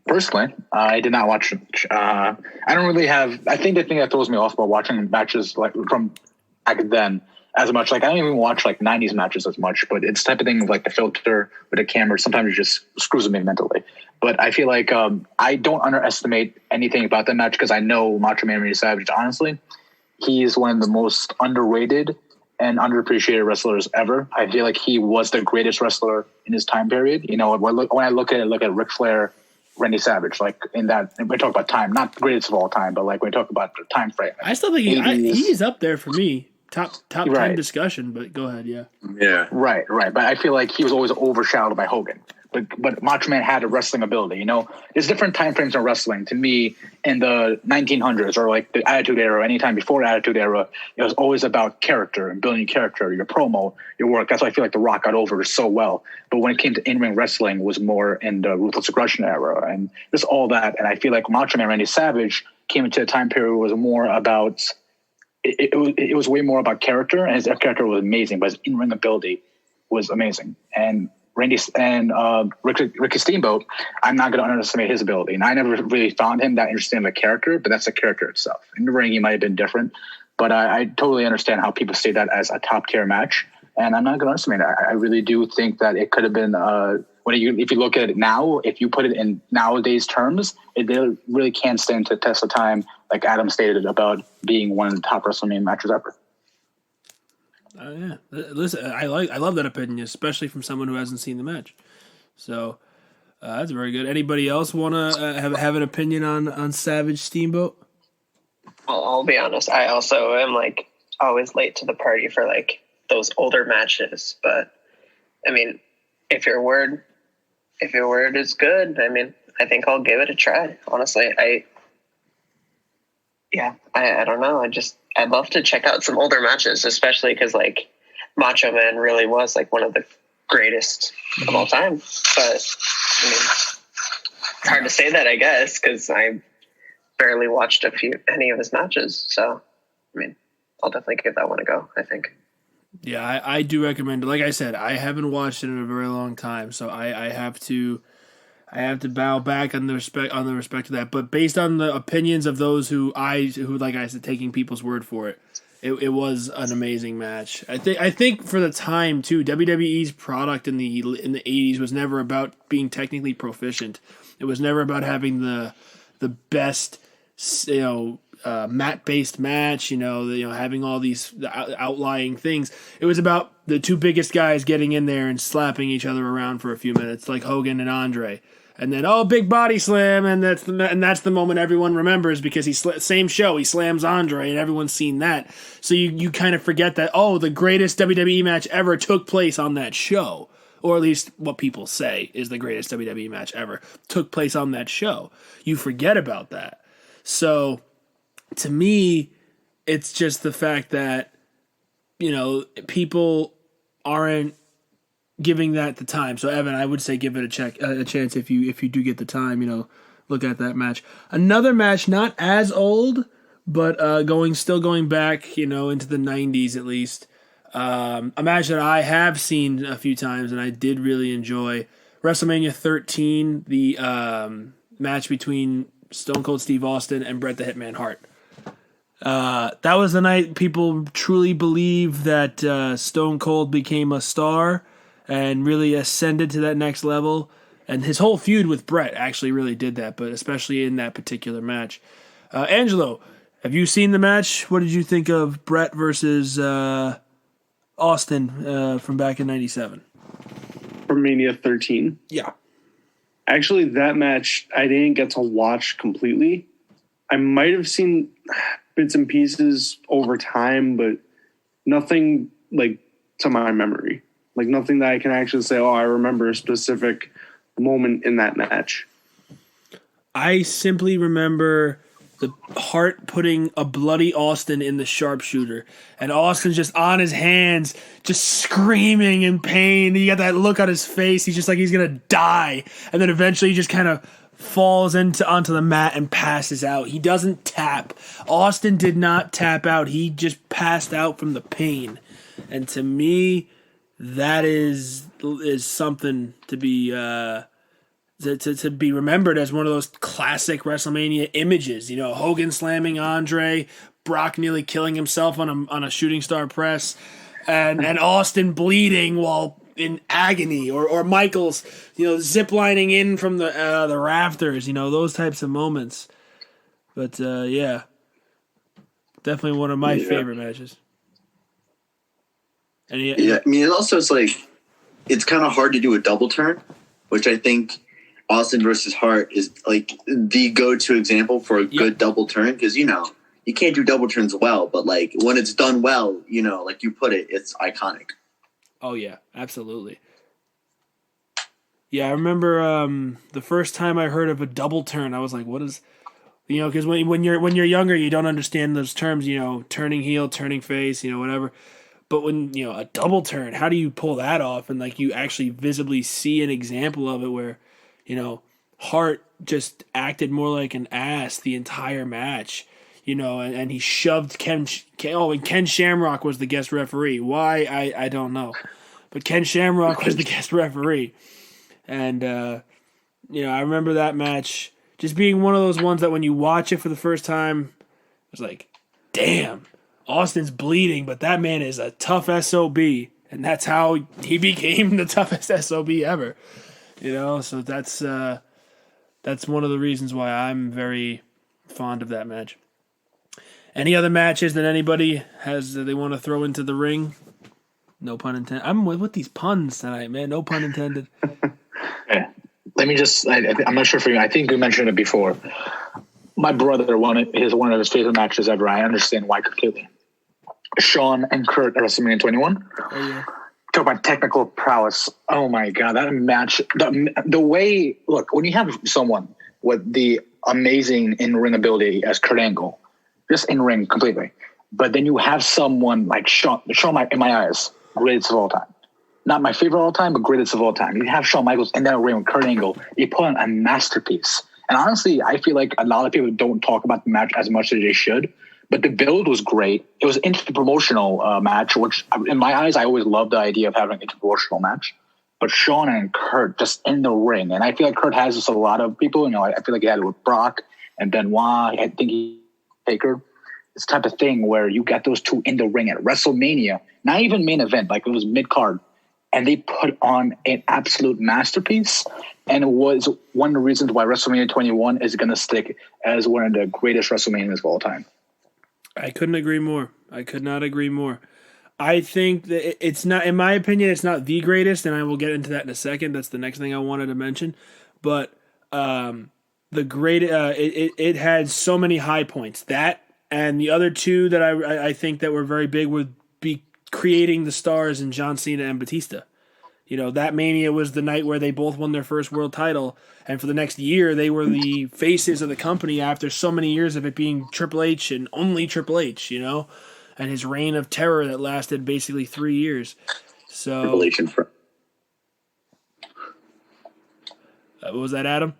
Personally, I did not watch. I don't really have. I think the thing that throws me off about watching matches from back then as much, I don't even watch 90s matches as much. But it's the type of thing the filter with the camera. Sometimes it just screws with me mentally. But I feel like I don't underestimate anything about that match because I know Macho Man Randy Savage. Honestly, he's one of the most underrated and underappreciated wrestlers ever. I feel like he was the greatest wrestler in his time period. When I look at Ric Flair, Randy Savage, in that, when we talk about time, not the greatest of all time, but when we talk about the time frame. I still think he's up there for me. Top 10 discussion, but go ahead, yeah. Yeah. Right. But I feel like he was always overshadowed by Hogan. But Macho Man had a wrestling ability. There's different time frames in wrestling. To me, in the 1900s or the Attitude Era, anytime before Attitude Era, it was always about character and building your character, your promo, your work. That's why I feel like The Rock got over so well. But when it came to in-ring wrestling, it was more in the Ruthless Aggression era and just all that. And I feel like Macho Man Randy Savage came into a time period where it was more about it was way more about character, and his character was amazing, but his in-ring ability was amazing. And Ricky Steamboat, I'm not going to underestimate his ability. And I never really found him that interesting of a character, but that's the character itself. In the ring, he might have been different, but I totally understand how people say that as a top-tier match, and I'm not going to underestimate it. I really do think that it could have been, if you look at it now, if you put it in nowadays terms, it really can stand to the test of time, like Adam stated about being one of the top WrestleMania matches ever. Yeah, listen, I love that opinion, especially from someone who hasn't seen the match. So that's very good. Anybody else want to have an opinion on Savage Steamboat? Well, I'll be honest. I also am always late to the party for those older matches. But I mean, if your word is good, I mean, I think I'll give it a try. Honestly, I don't know. I'd love to check out some older matches, especially because like Macho Man really was like one of the greatest of all time. But I mean, it's hard to say that, I guess, because I barely watched any of his matches. So, I mean, I'll definitely give that one a go, I think. Yeah, I do recommend it. Like I said, I haven't watched it in a very long time, so I have to bow back on the respect of that. But based on the opinions of those who like I said, taking people's word for it, it was an amazing match. I think for the time too, WWE's product in the 80s was never about being technically proficient. It was never about having the best, mat-based match, having all these outlying things. It was about the two biggest guys getting in there and slapping each other around for a few minutes, like Hogan and Andre. And then, big body slam, and that's the moment everyone remembers because same show, he slams Andre, and everyone's seen that. So you kind of forget that, the greatest WWE match ever took place on that show. Or at least what people say is the greatest WWE match ever took place on that show. You forget about that. So to me, it's just the fact that, people aren't giving that the time. So Evan, I would say give it a chance if you do get the time, look at that match. Another match, not as old, but still going back, into the 90s at least. A match that I have seen a few times and I did really enjoy. WrestleMania 13, the match between Stone Cold Steve Austin and Bret the Hitman Hart. That was the night people truly believed that Stone Cold became a star and really ascended to that next level. And his whole feud with Bret actually really did that, but especially in that particular match. Angelo, have you seen the match? What did you think of Bret versus Austin from back in 97? From Mania 13? Yeah. Actually, that match I didn't get to watch completely. I might have seen bits and pieces over time, but nothing like to my memory. Like nothing that I can actually say, I remember a specific moment in that match. I simply remember the Hart putting a bloody Austin in the sharpshooter, and Austin's just on his hands, just screaming in pain. You got that look on his face. He's just like he's gonna die, and then eventually he just kind of falls onto the mat and passes out. He doesn't tap. Austin did not tap out. He just passed out from the pain, and to me, that is something to be. To be remembered as one of those classic WrestleMania images. Hogan slamming Andre, Brock nearly killing himself on a shooting star press, and Austin bleeding while in agony, or Michaels, ziplining in from the rafters. Those types of moments. But yeah, definitely one of my favorite matches. And I mean, it also is like it's kind of hard to do a double turn, which I think Austin versus Hart is like the go-to example for a good double turn because you can't do double turns well, but like when it's done well, like you put it, it's iconic. Oh yeah, absolutely. Yeah, I remember the first time I heard of a double turn, I was like, "What is?" Because when you're younger, you don't understand those terms. Turning heel, turning face, whatever. But when a double turn, how do you pull that off? And like you actually visibly see an example of it where. Hart just acted more like an ass the entire match, and he shoved and Ken Shamrock was the guest referee. Why, I don't know. But Ken Shamrock was the guest referee. And, I remember that match just being one of those ones that when you watch it for the first time, it's like, damn, Austin's bleeding, but that man is a tough SOB. And that's how he became the toughest SOB ever. So that's one of the reasons why I'm very fond of that match. Any other matches that anybody has that they want to throw into the ring? No pun intended. I'm with these puns tonight, man. No pun intended. Yeah. Let me just. I'm not sure for you. I think we mentioned it before. My brother one of his favorite matches ever. I understand why completely. Shawn and Kurt at WrestleMania 21. Oh yeah. Talk about technical prowess. Oh my God, that match! The way, look, when you have someone with the amazing in-ring ability as Kurt Angle, just in ring completely, But then you have someone like Shawn in my eyes, greatest of all time. Not my favorite of all time, but greatest of all time. You have Shawn Michaels in that ring with Kurt Angle. He put on a masterpiece. And honestly, I feel like a lot of people don't talk about the match as much as they should. But the build was great. It was an interpromotional match, which in my eyes, I always loved the idea of having an interpromotional match. But Shawn and Kurt just in the ring. And I feel like Kurt has this with a lot of people. I feel like he had it with Brock and Benoit. I think Taker. This type of thing where you got those two in the ring at WrestleMania, not even main event, like it was mid-card. And they put on an absolute masterpiece. And it was one of the reasons why WrestleMania 21 is going to stick as one of the greatest WrestleManias of all time. I couldn't agree more. I could not agree more. I think that it's not, in my opinion, it's not the greatest, and I will get into that in a second. That's the next thing I wanted to mention. But it had so many high points. That and the other two that I think that were very big would be creating the stars in John Cena and Batista. That Mania was the night where they both won their first world title, and for the next year, they were the faces of the company after so many years of it being Triple H and only Triple H, and his reign of terror that lasted basically 3 years. So, Triple H and friends. What was that, Adam?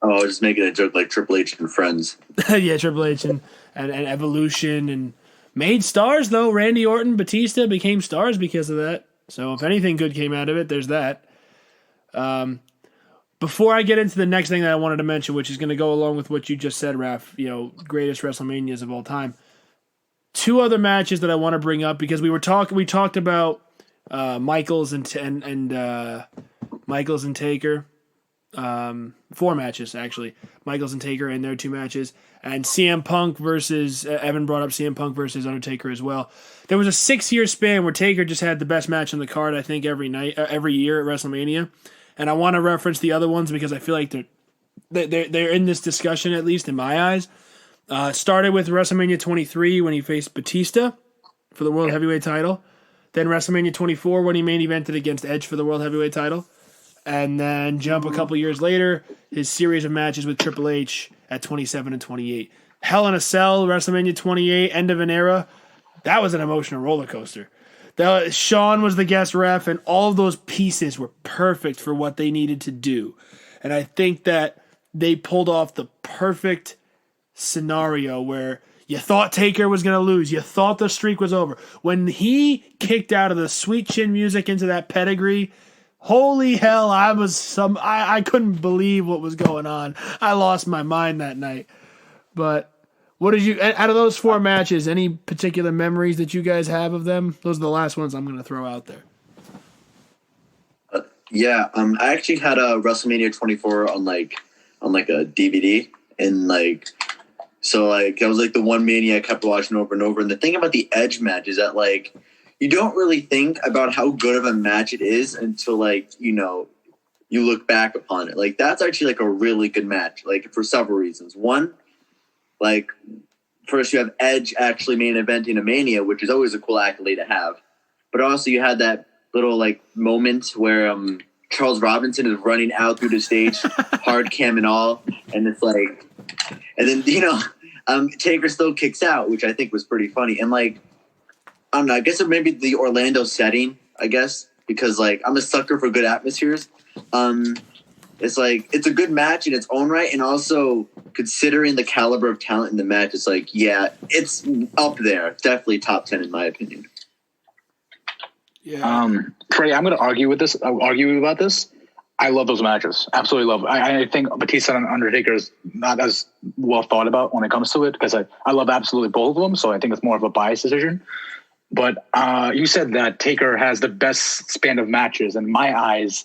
Oh, I was just making a joke like Triple H and friends. Yeah, Triple H and Evolution and made stars, though. Randy Orton, Batista became stars because of that. So if anything good came out of it, there's that. Before I get into the next thing that I wanted to mention, which is going to go along with what you just said, Raph, greatest WrestleManias of all time. Two other matches that I want to bring up because we talked about Michaels and Taker. 4 matches, actually. Michaels and Taker and their 2 matches. And CM Punk versus... Evan brought up CM Punk versus Undertaker as well. There was a 6-year span where Taker just had the best match on the card, I think, every year at WrestleMania. And I want to reference the other ones because I feel like they're in this discussion, at least in my eyes. Started with WrestleMania 23 when he faced Batista for the World Heavyweight title. Then WrestleMania 24 when he main evented against Edge for the World Heavyweight title. And then jump a couple years later, his series of matches with Triple H at 27 and 28. Hell in a Cell, WrestleMania 28, end of an era. That was an emotional roller coaster. Shawn was the guest ref, and all of those pieces were perfect for what they needed to do. And I think that they pulled off the perfect scenario where you thought Taker was going to lose. You thought the streak was over. When he kicked out of the sweet chin music into that pedigree, holy hell, I couldn't believe what was going on. I lost my mind that night. But what did you, out of those 4 matches, any particular memories that you guys have of them? Those are the last ones I'm going to throw out there. Yeah, I actually had a WrestleMania 24 on a DVD, and so it was the one Mania I kept watching over and over. And the thing about the Edge match is that you don't really think about how good of a match it is until you look back upon it. That's actually a really good match, for several reasons. One, first you have Edge actually main eventing a Mania, which is always a cool accolade to have. But also you had that little moment where Charles Robinson is running out through the stage, hard cam and all, and it's and then Taker still kicks out, which I think was pretty funny. And I don't know, I guess it may be the Orlando setting, because I'm a sucker for good atmospheres. It's it's a good match in its own right, and also considering the caliber of talent in the match, it's it's up there. Definitely top 10 in my opinion. Yeah. Freddie, I'm going to argue about this. I love those matches. Absolutely love it. I think Batista and Undertaker is not as well thought about when it comes to it because I love absolutely both of them, so I think it's more of a biased decision. But you said that Taker has the best span of matches. In my eyes,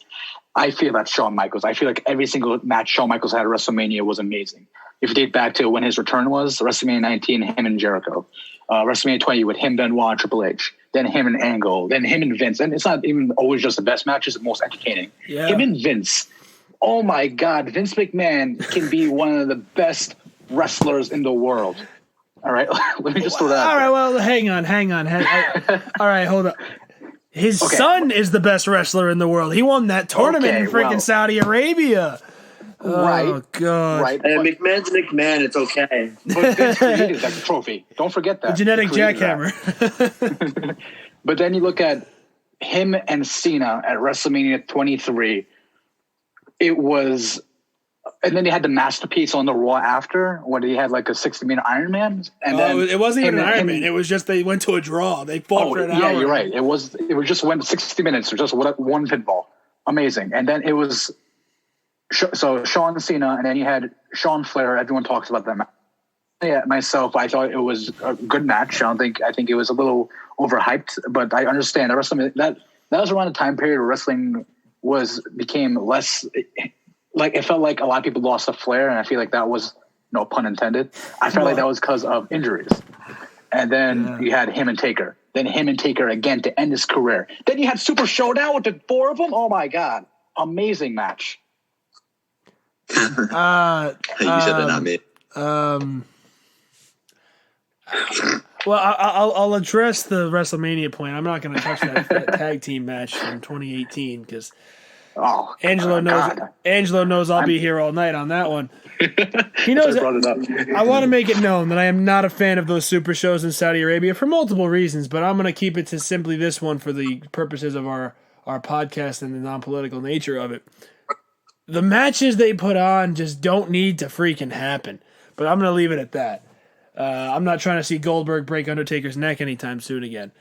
I feel that's Shawn Michaels. I feel like every single match Shawn Michaels had at WrestleMania was amazing. If you date back to when his return was, WrestleMania 19, him and Jericho. WrestleMania 20 with him, Benoit, Triple H. Then him and Angle. Then him and Vince. And it's not even always just the best matches, the most entertaining. Yeah. Him and Vince. Oh, my God. Vince McMahon can be one of the best wrestlers in the world. All right? Let me just throw that out there. All right, well, hang on. All right, hold up. His son is the best wrestler in the world. He won that tournament in freaking Saudi Arabia. Oh God! Right. And McMahon's McMahon. It's okay. But Vince created that trophy. Don't forget that. The genetic He created jackhammer. But then you look at him and Cena at WrestleMania 23. It was, and then they had the masterpiece on the Raw after, when he had like a 60-minute Iron Man. And then it wasn't even an Iron Man. It was just they went to a draw. They fought for an hour. Yeah, you're right. It was just went 60 minutes or just one pinball. Amazing. And then it was so Sean Cena, and then you had Sean Flair. Everyone talks about them. Yeah, myself, I thought it was a good match. I think it was a little overhyped, but I understand the wrestling that was around the time period where wrestling became less like, it felt like a lot of people lost the flair, and I feel like that was, no pun intended. I felt like that was because of injuries. And then you had him and Taker. Then him and Taker again to end his career. Then you had Super Showdown with the 4 of them. Oh my God. Amazing match. You said that, not me. Well, I'll address the WrestleMania point. I'm not going to touch that tag team match from 2018 because Angelo knows I'll be here all night on that one. He knows. I want to make it known that I am not a fan of those super shows in Saudi Arabia for multiple reasons, but I'm going to keep it to simply this one for the purposes of our podcast and the non-political nature of it. The matches they put on just don't need to freaking happen, but I'm going to leave it at that. I'm not trying to see Goldberg break Undertaker's neck anytime soon again.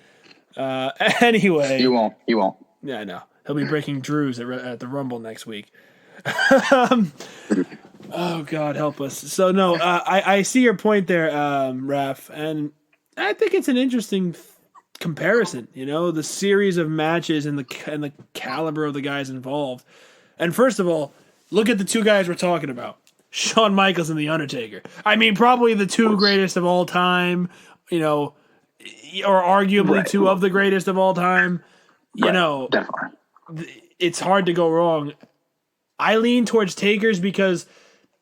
Anyway. You won't. Yeah, I know. He'll be breaking Drew's at the Rumble next week. Oh, God, help us. So, no, I see your point there, Raph, and I think it's an interesting comparison, the series of matches and the caliber of the guys involved. And first of all, look at the two guys we're talking about. Shawn Michaels and The Undertaker. I mean, probably the two greatest of all time, or arguably two of the greatest of all time. Definitely. It's hard to go wrong. I lean towards Taker's because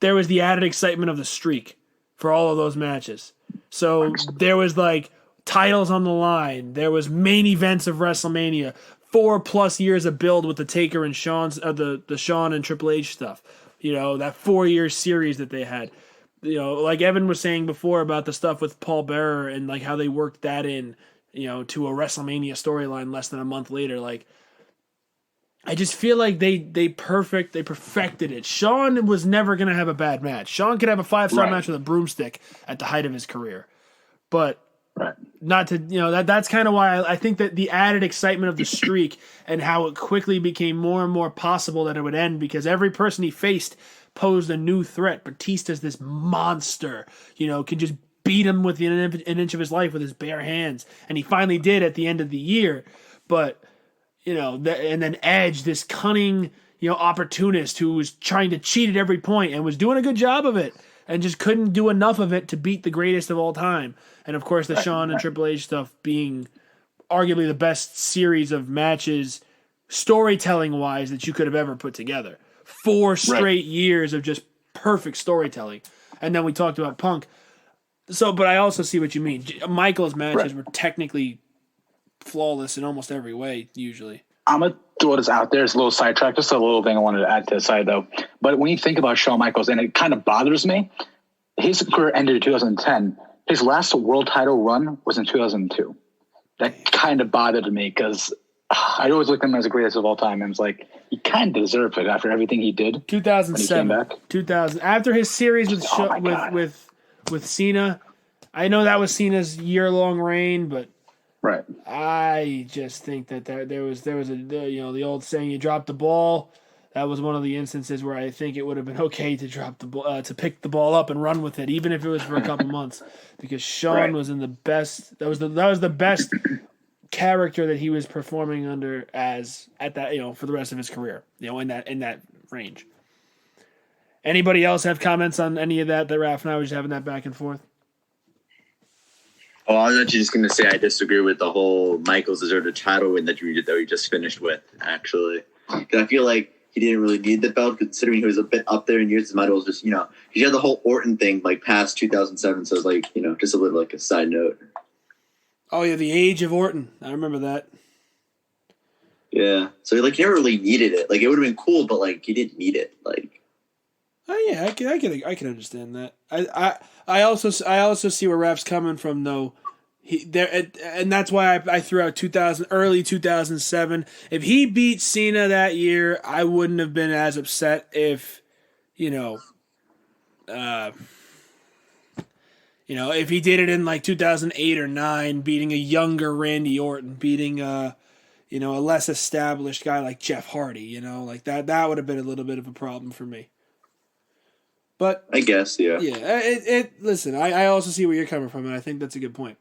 there was the added excitement of the streak for all of those matches. So there was like titles on the line. There was main events of WrestleMania. 4+ years of build with the Taker and Shawn's, the Shawn and Triple H stuff. That 4-year series that they had. Like Evan was saying before about the stuff with Paul Bearer and like how they worked that in, to a WrestleMania storyline less than a month later. Like, I just feel like they perfected it. Shawn was never going to have a bad match. Shawn could have a 5-star match with a broomstick at the height of his career. But not to, that's kind of why I think that the added excitement of the streak and how it quickly became more and more possible that it would end because every person he faced posed a new threat. Batista's this monster, could just beat him with an inch of his life with his bare hands. And he finally did at the end of the year. But, and then Edge, this cunning, opportunist who was trying to cheat at every point and was doing a good job of it and just couldn't do enough of it to beat the greatest of all time. And, of course, the Shawn and Triple H stuff being arguably the best series of matches storytelling-wise that you could have ever put together. 4 straight years of just perfect storytelling. And then we talked about Punk. But I also see what you mean. Michael's matches were technically flawless in almost every way, usually. I'm going to throw this out there. It's a little sidetrack. Just a little thing I wanted to add to the side, though. But when you think about Shawn Michaels, and it kind of bothers me, his career ended in 2010. His last world title run was in 2002. That kind of bothered me because I always looked at him as the greatest of all time. And it's like, he kind of deserved it after everything he did. 2007. When he came back. 2000. After his series with Cena, I know that was Cena's year-long reign, but I just think that there was the old saying, you drop the ball. That was one of the instances where I think it would have been okay to drop the ball, to pick the ball up and run with it, even if it was for a couple months, because Shawn was in the best. That was the best character that he was performing under at that for the rest of his career. In that range. Anybody else have comments on any of that? That Raph and I were just having that back and forth. Oh, I was actually just going to say I disagree with the whole Michaels deserved a title win that we just finished with, actually. Because I feel like he didn't really need the belt, considering he was a bit up there in years. His might was just, he had the whole Orton thing, like, past 2007, so it's like, just a little, like, a side note. Oh, yeah, the age of Orton. I remember that. Yeah. So, like, he never really needed it. Like, it would have been cool, but, like, he didn't need it. Like, Oh yeah, I can understand that. I also see where Raph's coming from though. And that's why I threw out early 2007. If he beat Cena that year, I wouldn't have been as upset if, if he did it in like 2008 or 9, beating a younger Randy Orton, beating a less established guy like Jeff Hardy, like that would have been a little bit of a problem for me. But I guess, yeah. Yeah, listen, I also see where you're coming from, and I think that's a good point.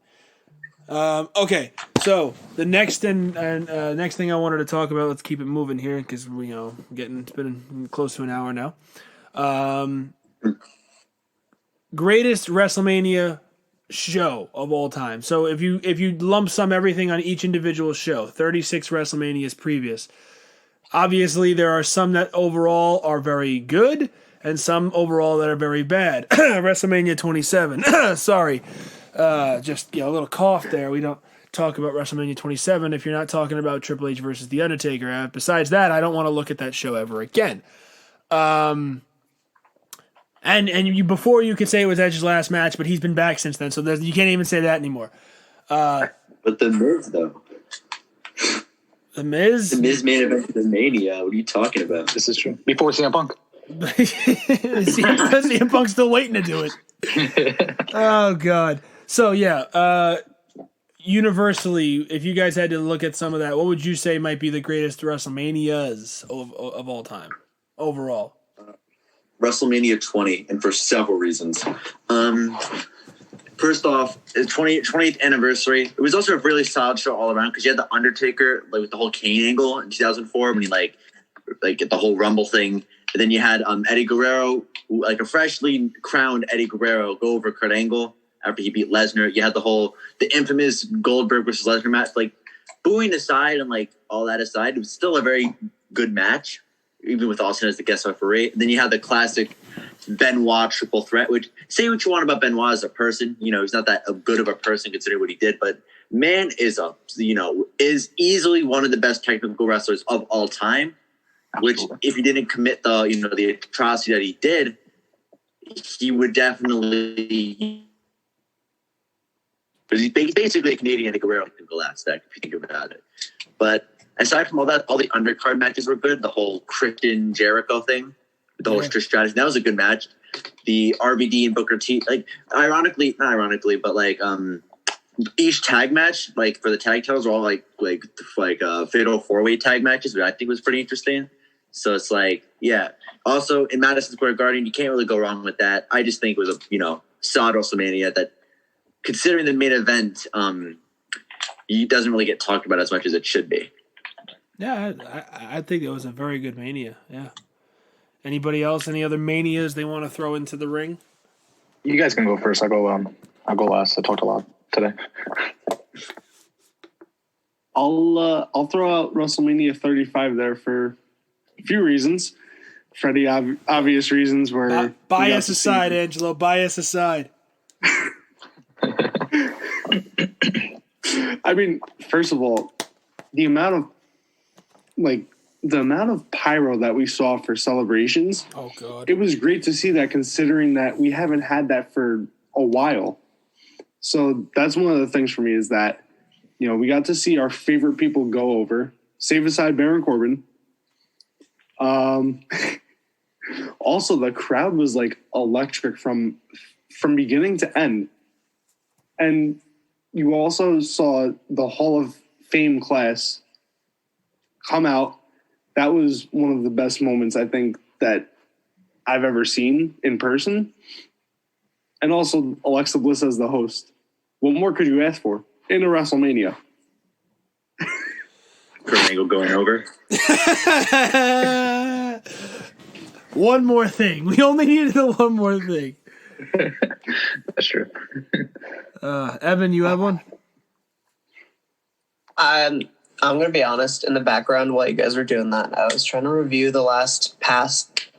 Okay, so the next next thing I wanted to talk about, let's keep it moving here because it's been close to an hour now. Greatest WrestleMania show of all time. So if you lump sum everything on each individual show, 36 WrestleManias previous, obviously there are some that overall are very good and some overall that are very bad. WrestleMania 27. Sorry. Just a little cough there. We don't talk about WrestleMania 27 if you're not talking about Triple H versus The Undertaker. Besides that, I don't want to look at that show ever again. And before you could say it was Edge's last match, but he's been back since then, so you can't even say that anymore. But The Miz, though. The Miz? The Miz main event the Mania. What are you talking about? This is true. Before CM Punk. CM Punk's still waiting to do it. Oh, God. So, yeah, universally, if you guys had to look at some of that, what would you say might be the greatest WrestleManias of all time, overall? WrestleMania 20, and for several reasons. First off, the 20th anniversary. It was also a really solid show all around because you had The Undertaker, like with the whole Kane angle in 2004 when he like get the whole Rumble thing. And then you had Eddie Guerrero, like a freshly crowned Eddie Guerrero, go over Kurt Angle after he beat Lesnar. You had the infamous Goldberg versus Lesnar match. Like, booing aside and like all that aside, it was still a very good match, even with Austin as the guest referee. And then you had the classic Benoit triple threat, which, say what you want about Benoit as a person, he's not that good of a person considering what he did, but man is easily one of the best technical wrestlers of all time. Which, if he didn't commit the atrocity that he did, he would definitely. Because he's basically a Canadian Eddie Guerrero in the last aspect, if you think about it. But aside from all that, all the undercard matches were good. The whole Christian Jericho thing, the whole strategy, that was a good match. The RVD and Booker T, like not ironically, but like each tag match, like for the tag titles, are all like fatal 4-way tag matches, which I think was pretty interesting. So it's like, yeah. Also, in Madison Square Garden, you can't really go wrong with that. I just think it was a solid WrestleMania that, considering the main event, it doesn't really get talked about as much as it should be. Yeah, I think it was a very good Mania. Yeah. Anybody else? Any other Manias they want to throw into the ring? You guys can go first. I'll go last. I talked a lot today. I'll throw out WrestleMania 35 there for a few reasons. Freddie, obvious reasons where bias aside, Angelo. Bias aside. I mean, first of all, the amount of pyro that we saw for celebrations. Oh God! It was great to see that, considering that we haven't had that for a while. So that's one of the things for me is that, we got to see our favorite people go over. Save aside Baron Corbin. Also, the crowd was like electric from beginning to end. And you also saw the Hall of Fame class come out. That was one of the best moments I think that I've ever seen in person. And also Alexa Bliss as the host. What more could you ask for in a WrestleMania? Kurt Angle going over. One more thing. We only needed the one more thing. That's true. Evan, you have one? I'm going to be honest. In the background, while you guys were doing that, I was trying to review the past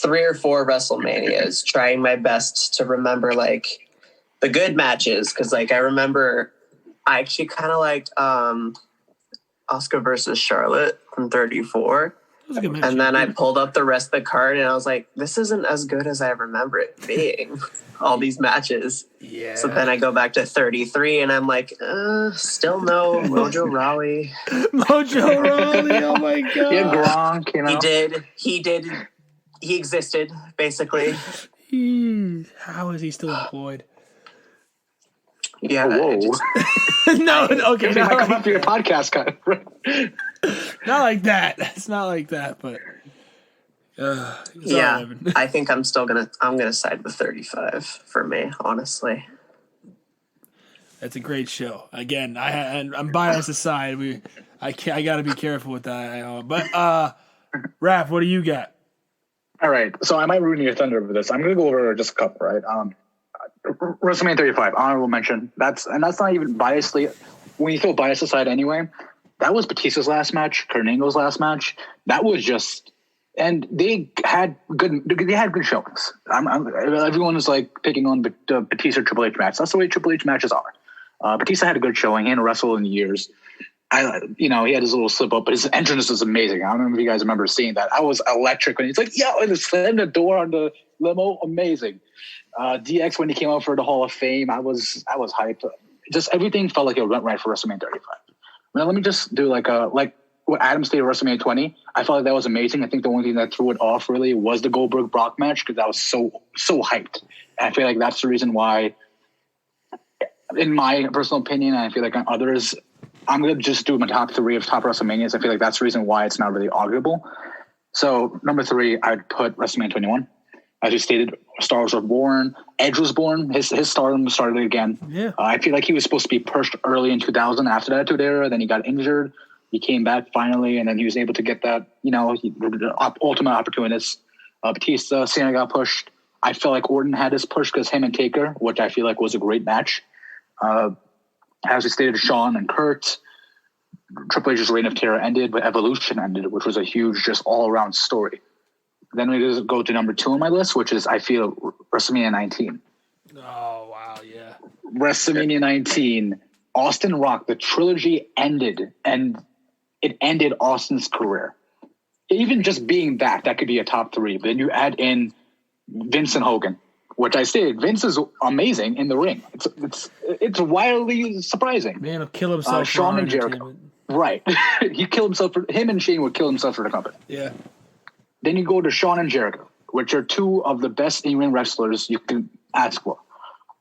3 or 4 WrestleManias, trying my best to remember like the good matches, because like I remember I actually kind of liked Asuka versus Charlotte from 34. was a good match. And then I pulled up the rest of the card, and I was like, this isn't as good as I remember it being, all these matches. Yeah. So then I go back to 33, and I'm like, still no Mojo Rawley. Mojo Rawley, oh my God. Yeah, Gronk, you know. He existed, basically. How is he still employed? Yeah. Whoa. No, okay. Maybe might come up to your podcast, kind of. Not like that. It's not like that, but yeah, I think I'm gonna side with 35 for me, honestly. That's a great show. Again, I'm biased aside. I got to be careful with that. But Raph, what do you got? All right, so I might ruin your thunder with this. I'm going to go over just a couple, right? WrestleMania 35, honorable mention. That's not even biasly. When you throw bias aside anyway, that was Batista's last match, Kurt Angle's last match. That was just, and they had good showings. Everyone was like picking on the Batista Triple H match. That's the way Triple H matches are. Batista had a good showing. He hadn't wrestled in years. He had his little slip up, but his entrance was amazing. I don't know if you guys remember seeing that. I was electric when he's like, yeah, and slammed the door on the limo. Amazing. DX, when he came out for the Hall of Fame, I was hyped. Just everything felt like it went right for WrestleMania 35. Now, let me just do like what Adam stated WrestleMania 20. I felt like that was amazing. I think the only thing that threw it off really was the Goldberg Brock match because that was so hyped. And I feel like that's the reason why, in my personal opinion, and I feel like on others, I'm going to just do my top 3 of top WrestleManias. I feel like that's the reason why it's not really arguable. So number 3, I'd put WrestleMania 21. As you stated, stars were born. Edge was born. His stardom started again. Yeah. I feel like he was supposed to be pushed early in 2000 after that Attitude Era. Then he got injured. He came back finally, and then he was able to get that, ultimate opportunist. Batista, Cena got pushed. I felt like Orton had his push because him and Taker, which I feel like was a great match. As we stated, Shawn and Kurt. Triple H's reign of terror ended, but Evolution ended, which was a huge, just all-around story. Then we just go to number 2 on my list, which is, I feel, WrestleMania 19. Oh, wow, yeah. WrestleMania 19, Austin Rock, the trilogy ended, and it ended Austin's career. Even just being that could be a top 3. But then you add in Vince and Hogan, which I stated, Vince is amazing in the ring. It's wildly surprising. Man will kill himself. Shawn and Jericho. Right. He killed himself him and Shane would kill himself for the company. Yeah. Then you go to Shawn and Jericho, which are 2 of the best in-ring wrestlers you can ask for.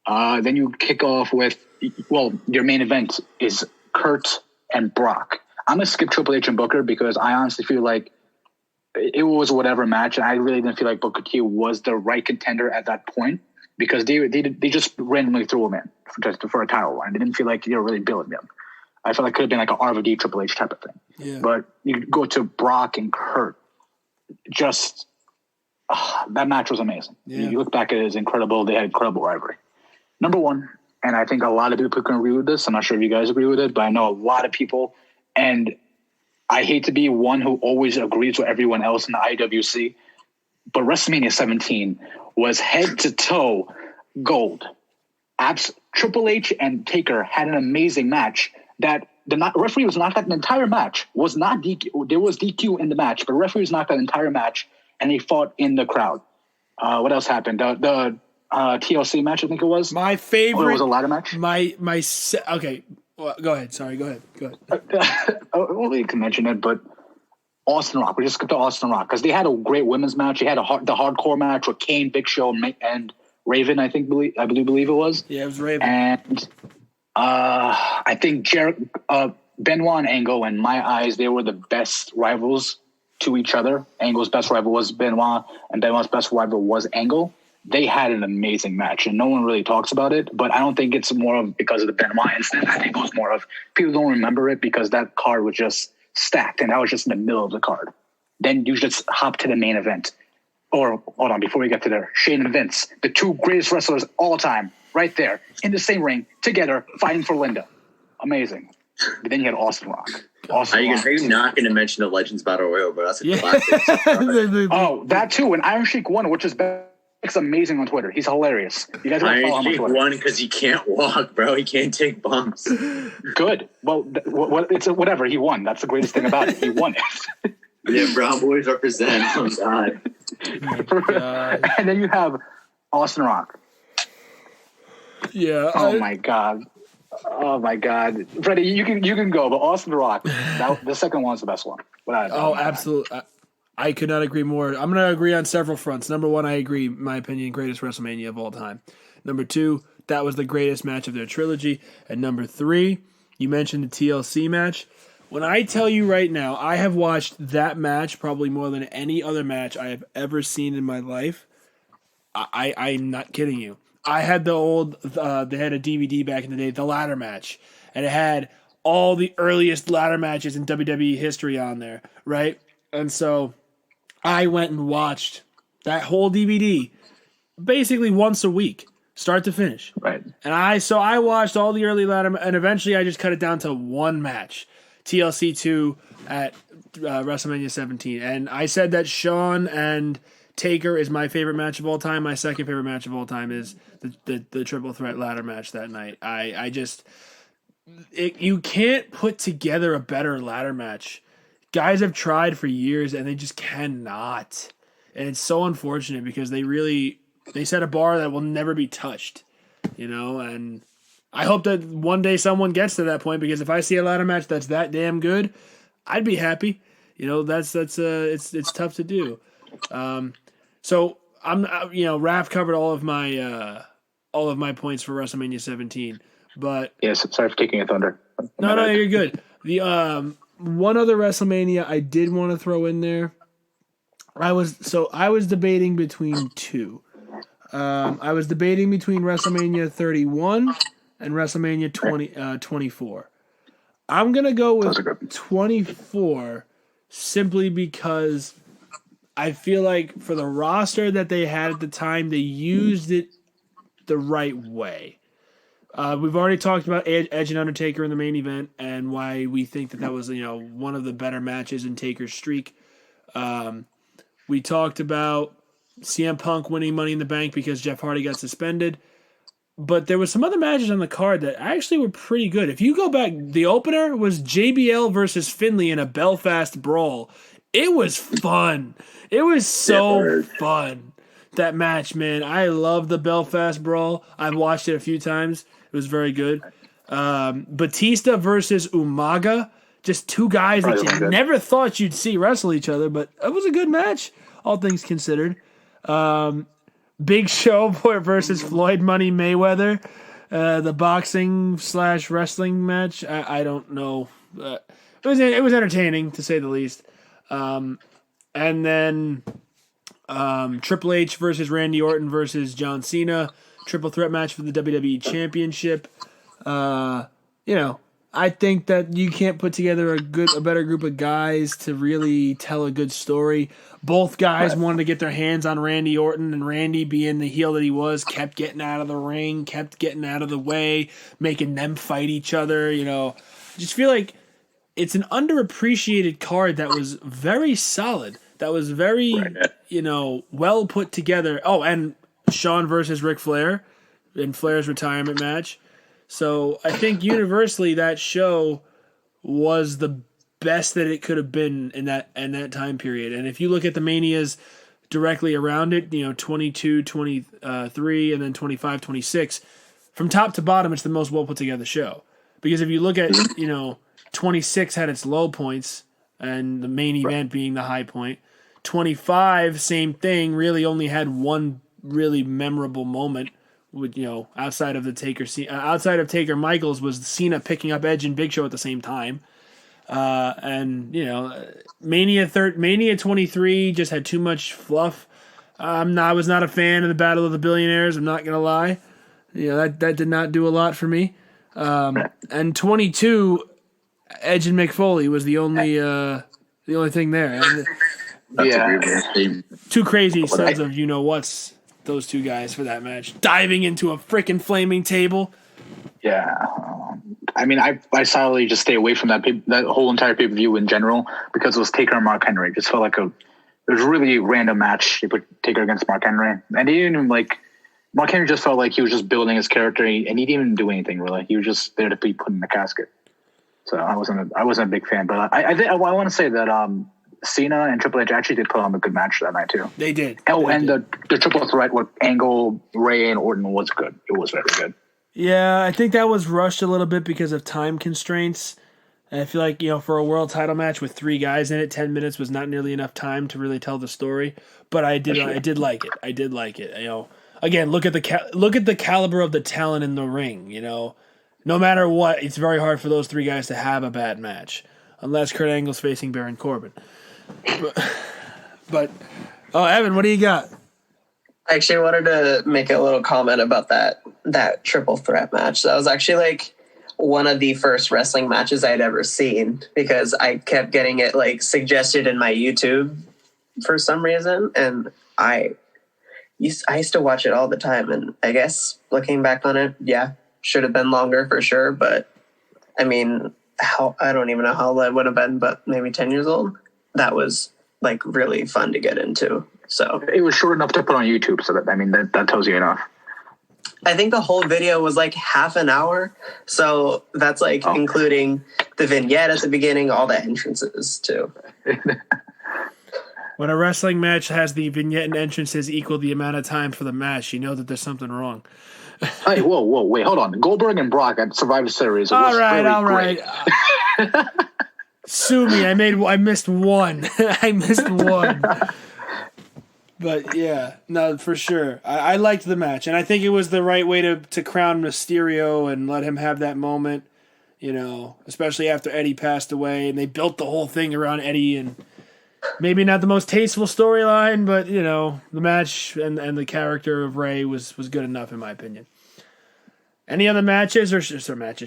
Then you kick off with, your main event is Kurt and Brock. I'm going to skip Triple H and Booker because I honestly feel like it was whatever match, and I really didn't feel like Booker T was the right contender at that point because they just randomly threw him in for a title run. They didn't feel like they were really building him. I felt like it could have been like an RVD Triple H type of thing. Yeah. But you go to Brock and Kurt. Just that match was amazing. Yeah. You look back at it, it's incredible. They had incredible rivalry. Number 1, and I think a lot of people can agree with this. I'm not sure if you guys agree with it, but I know a lot of people, and I hate to be one who always agrees with everyone else in the IWC, but WrestleMania 17 was head to toe gold. Triple H and Taker had an amazing match that the referee was knocked out. The entire match was not DQ. There was DQ in the match, but the referee was knocked out the entire match, and they fought in the crowd. What else happened? The TLC match, I think it was. My favorite. Or it was a ladder match. Okay. Well, go ahead. Sorry. Go ahead. Well, you can mention it, but Austin Rock. We just skipped to Austin Rock because they had a great women's match. They had the hardcore match with Kane, Big Show, and Raven. I believe it was. Yeah, it was Raven. And I think Benoit and Angle, in my eyes, they were the best rivals to each other. Angle's best rival was Benoit, and Benoit's best rival was Angle. They had an amazing match, and no one really talks about it. But I don't think it's more of because of the Benoit incident. I think it was more of people don't remember it because that card was just stacked, and that was just in the middle of the card. Then you just hop to the main event. Or, hold on, before we get to there, Shane and Vince, the 2 greatest wrestlers all time, right there, in the same ring, together, fighting for Linda. Amazing. But then you had Austin Rock. You're not going to mention the Legends Battle Royal, but that's a classic. Oh, that too, and Iron Sheik won, which is amazing on Twitter. He's hilarious. You guys want to follow him on Twitter. Won because he can't walk, bro. He can't take bumps. Good. Well, it's whatever. He won. That's the greatest thing about it. He won it. Yeah, Brown Boys represent. Oh, God. And then you have Austin Rock. Yeah. Oh my God. Freddie, you can go, but Austin Rock, the second one's the best one. Absolutely. I could not agree more. I'm going to agree on several fronts. Number one, I agree, in my opinion, greatest WrestleMania of all time. Number two, that was the greatest match of their trilogy. And number three, you mentioned the TLC match. When I tell you right now, I have watched that match probably more than any other match I have ever seen in my life. I'm not kidding you. I had the old, they had a DVD back in the day, the ladder match. And it had all the earliest ladder matches in WWE history on there, right? And so I went and watched that whole DVD basically once a week, start to finish. Right. And I watched all the early ladder, and eventually I just cut it down to one match, TLC 2 at WrestleMania 17. And I said that Shawn and Taker is my favorite match of all time. My second favorite match of all time is the triple threat ladder match that night. You can't put together a better ladder match. Guys have tried for years and they just cannot. And it's so unfortunate because they set a bar that will never be touched, and I hope that one day someone gets to that point, because if I see a ladder match that's that damn good, I'd be happy. It's tough to do. So I'm, Raph covered all of my points for WrestleMania 17, but yes, sorry for taking a thunder. No, you're good. The one other WrestleMania I did want to throw in there. I was debating between two. I was debating between WrestleMania 31 and WrestleMania 24. I'm gonna go with 24 simply because I feel like for the roster that they had at the time, they used it the right way. We've already talked about Edge and Undertaker in the main event and why we think that was one of the better matches in Taker's streak. We talked about CM Punk winning Money in the Bank because Jeff Hardy got suspended. But there was some other matches on the card that actually were pretty good. If you go back, the opener was JBL versus Finlay in a Belfast brawl. It was fun. It was so fun, that match, man. I love the Belfast brawl. I've watched it a few times. It was very good. Batista versus Umaga. Just two guys that you never thought you'd see wrestle each other, but it was a good match, all things considered. Big Show versus Floyd Money Mayweather. The boxing / wrestling match. I don't know. It was entertaining, to say the least. And then Triple H versus Randy Orton versus John Cena. Triple threat match for the WWE Championship. I think that you can't put together a better group of guys to really tell a good story. Both guys wanted to get their hands on Randy Orton, and Randy, being the heel that he was, kept getting out of the ring, kept getting out of the way, making them fight each other. I just feel like it's an underappreciated card that was very solid, that was very, well put together. Oh, and Shawn versus Ric Flair in Flair's retirement match. So I think universally that show was the best that it could have been in that time period. And if you look at the Manias directly around it, 22, 23, and then 25, 26, from top to bottom, it's the most well put together show. Because if you look at, 26 had its low points and the main event being the high point. 25, same thing, really only had one really memorable moment. With outside of Taker Michaels, was Cena picking up Edge and Big Show at the same time, Mania 23 just had too much fluff. I was not a fan of the Battle of the Billionaires. I'm not gonna lie, that did not do a lot for me. And 22, Edge and Mick Foley was the only thing there. And, two crazy sons of what's. Those two guys for that match, diving into a freaking flaming table. Yeah, I mean, I solidly just stay away from that whole entire pay-per-view in general because it was Taker and Mark Henry. It just felt like it was a really random match. You put Taker against Mark Henry, and he didn't even Mark Henry just felt like he was just building his character, and he didn't even do anything really. He was just there to be put in the casket. So I wasn't a big fan, but I want to say that Cena and Triple H actually did put on a good match that night too. They did. Oh, They and did. the triple threat with Angle, Ray, and Orton was good. It was very good. Yeah, I think that was rushed a little bit because of time constraints. And I feel like, for a world title match with 3 guys in it, 10 minutes was not nearly enough time to really tell the story. But I did like it. I did like it. Again, look at the caliber of the talent in the ring. No matter what, it's very hard for those 3 guys to have a bad match, unless Kurt Angle's facing Baron Corbin. But Evan, what do you got? I actually wanted to make a little comment about that triple threat match. That was actually like one of the first wrestling matches I'd ever seen, because I kept getting it like suggested in my YouTube for some reason, and I used to watch it all the time. And I guess looking back on it, yeah, should have been longer for sure. But I mean, I don't even know how old I would have been, but maybe 10 years old. That was like really fun to get into. So It was short enough to put on YouTube, so that tells you enough. I think the whole video was like half an hour. So that's like including the vignette at the beginning, all the entrances too. When a wrestling match has the vignette and entrances equal the amount of time for the match, you know that there's something wrong. Hey, whoa, wait, hold on. Goldberg and Brock at Survivor Series. All right. Sue me. I missed one. I missed one. But yeah, no, for sure. I liked the match, and I think it was the right way to crown Mysterio and let him have that moment, especially after Eddie passed away, and they built the whole thing around Eddie, and maybe not the most tasteful storyline, but, the match and the character of Ray was good enough, in my opinion. Any other matches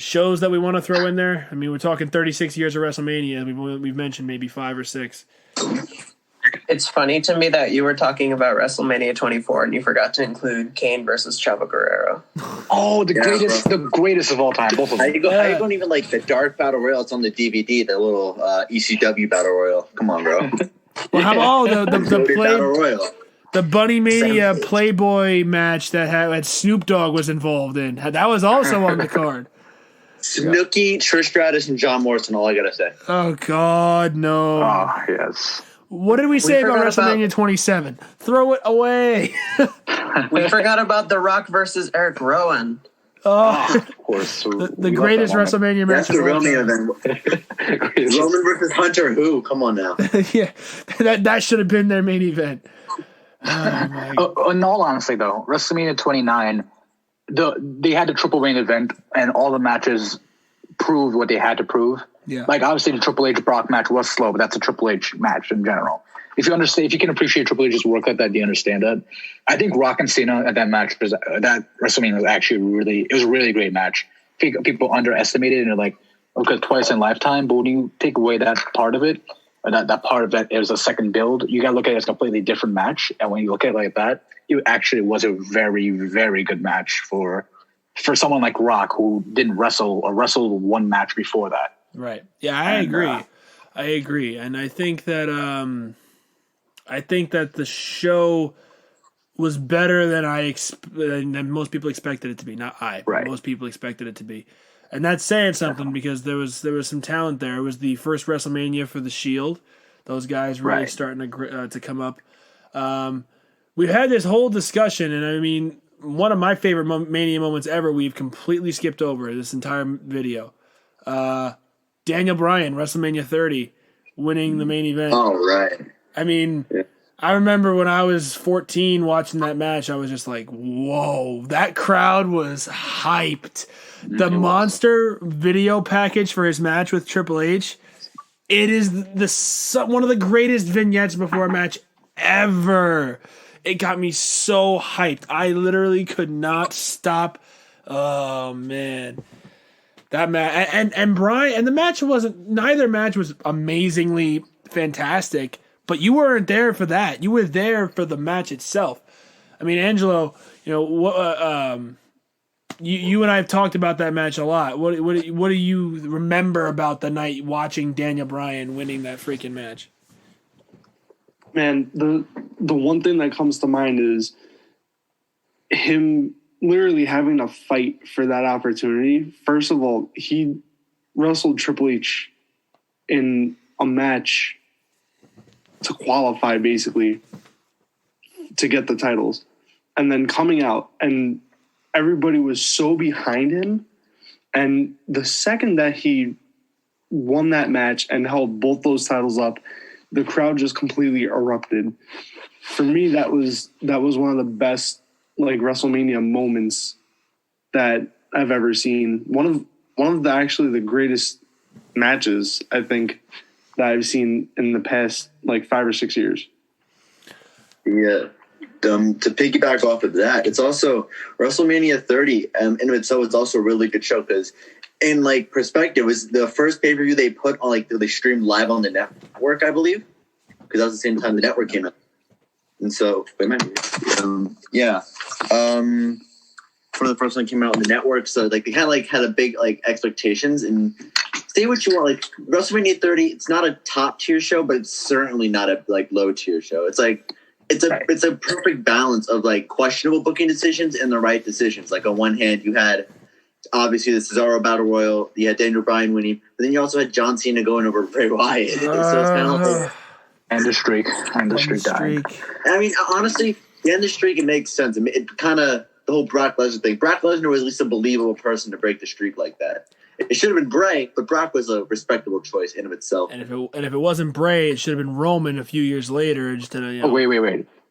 shows that we want to throw in there? I mean, we're talking 36 years of WrestleMania. We've mentioned maybe 5 or 6. It's funny to me that you were talking about WrestleMania 24 and you forgot to include Kane versus Chavo Guerrero. Oh, the greatest of all time. Both of them. How you don't even like the Dark Battle Royal? It's on the DVD, the little ECW Battle Royal. Come on, bro. Well, how about Battle Royal? The Bunny Mania Playboy match that had Snoop Dogg was involved in? That was also on the card. Snooki, Trish Stratus, and John Morrison. All I gotta say. Oh God, no! Oh yes. What did we say about forgot WrestleMania 27? Throw it away. We forgot about The Rock versus Eric Rowan. Oh, Of course. the greatest WrestleMania match. That's the real main event. Roman versus Hunter. Who? Come on now. Yeah, that should have been their main event. Oh my! In all honesty, though, WrestleMania 29, they had the triple main event, and all the matches proved what they had to prove. Yeah. Like, obviously, the Triple H Brock match was slow, but that's a Triple H match in general. If you can appreciate Triple H's work like that, do you understand that? I think Rock and Cena at that match, that WrestleMania was actually it was a really great match. People underestimated it and they're like, okay, twice in lifetime, but when you take away that part of it, that part of that is a second build, you got to look at it as a completely different match. And when you look at it like that, it actually was a very, very good match for someone like Rock, who didn't wrestle or wrestled one match before that. Right. Yeah, I agree. And I think that the show was better than most people expected it to be. Not I, but most people expected it to be. And that's saying something because there was some talent there. It was the first WrestleMania for the Shield. Those guys really starting to come up. We've had this whole discussion, and I mean, one of my favorite Mania moments ever, we've completely skipped over this entire video. Daniel Bryan, WrestleMania 30, winning the main event. Oh, right. I mean, I remember when I was 14 watching that match, I was just like, whoa, that crowd was hyped. The Monster video package for his match with Triple H, it is one of the greatest vignettes before a match ever. It got me so hyped. I literally could not stop. Oh, man. That match and Brian and the match neither match was amazingly fantastic, but you weren't there for that. You were there for the match itself. I mean, Angelo, you and I have talked about that match a lot. What do you remember about the night watching Daniel Bryan winning that freaking match? Man, the one thing that comes to mind is him literally having to fight for that opportunity. First of all, he wrestled Triple H in a match to qualify basically to get the titles. And then coming out, and everybody was so behind him. And the second that he won that match and held both those titles up, the crowd just completely erupted. For me, that was one of the best like WrestleMania moments that I've ever seen. One of the greatest matches I think that I've seen in the past like 5 or 6 years. Yeah. To piggyback off of that, it's also WrestleMania 30 in itself. It's also a really good show because, in like perspective, it was the first pay-per-view they put on like they streamed live on the network, I believe, because that was the same time the network came out. And so, yeah, for the first one came out on the network, so like they kind of like had a big like expectations and say what you want. Like WrestleMania 30, it's not a top tier show, but it's certainly not a like low tier show. It's like. It's a perfect balance of like questionable booking decisions and the right decisions. Like on one hand, you had obviously the Cesaro Battle Royal, you had Daniel Bryan winning, but then you also had John Cena going over Bray Wyatt. So it's kind of like end the streak dying. I mean, honestly, the end of the streak it makes sense. I mean, it kind of the whole Brock Lesnar thing. Brock Lesnar was at least a believable person to break the streak like that. It should have been Bray, but Brock was a respectable choice in of itself. And if it wasn't Bray, it should have been Roman a few years later instead of. You know. Oh wait!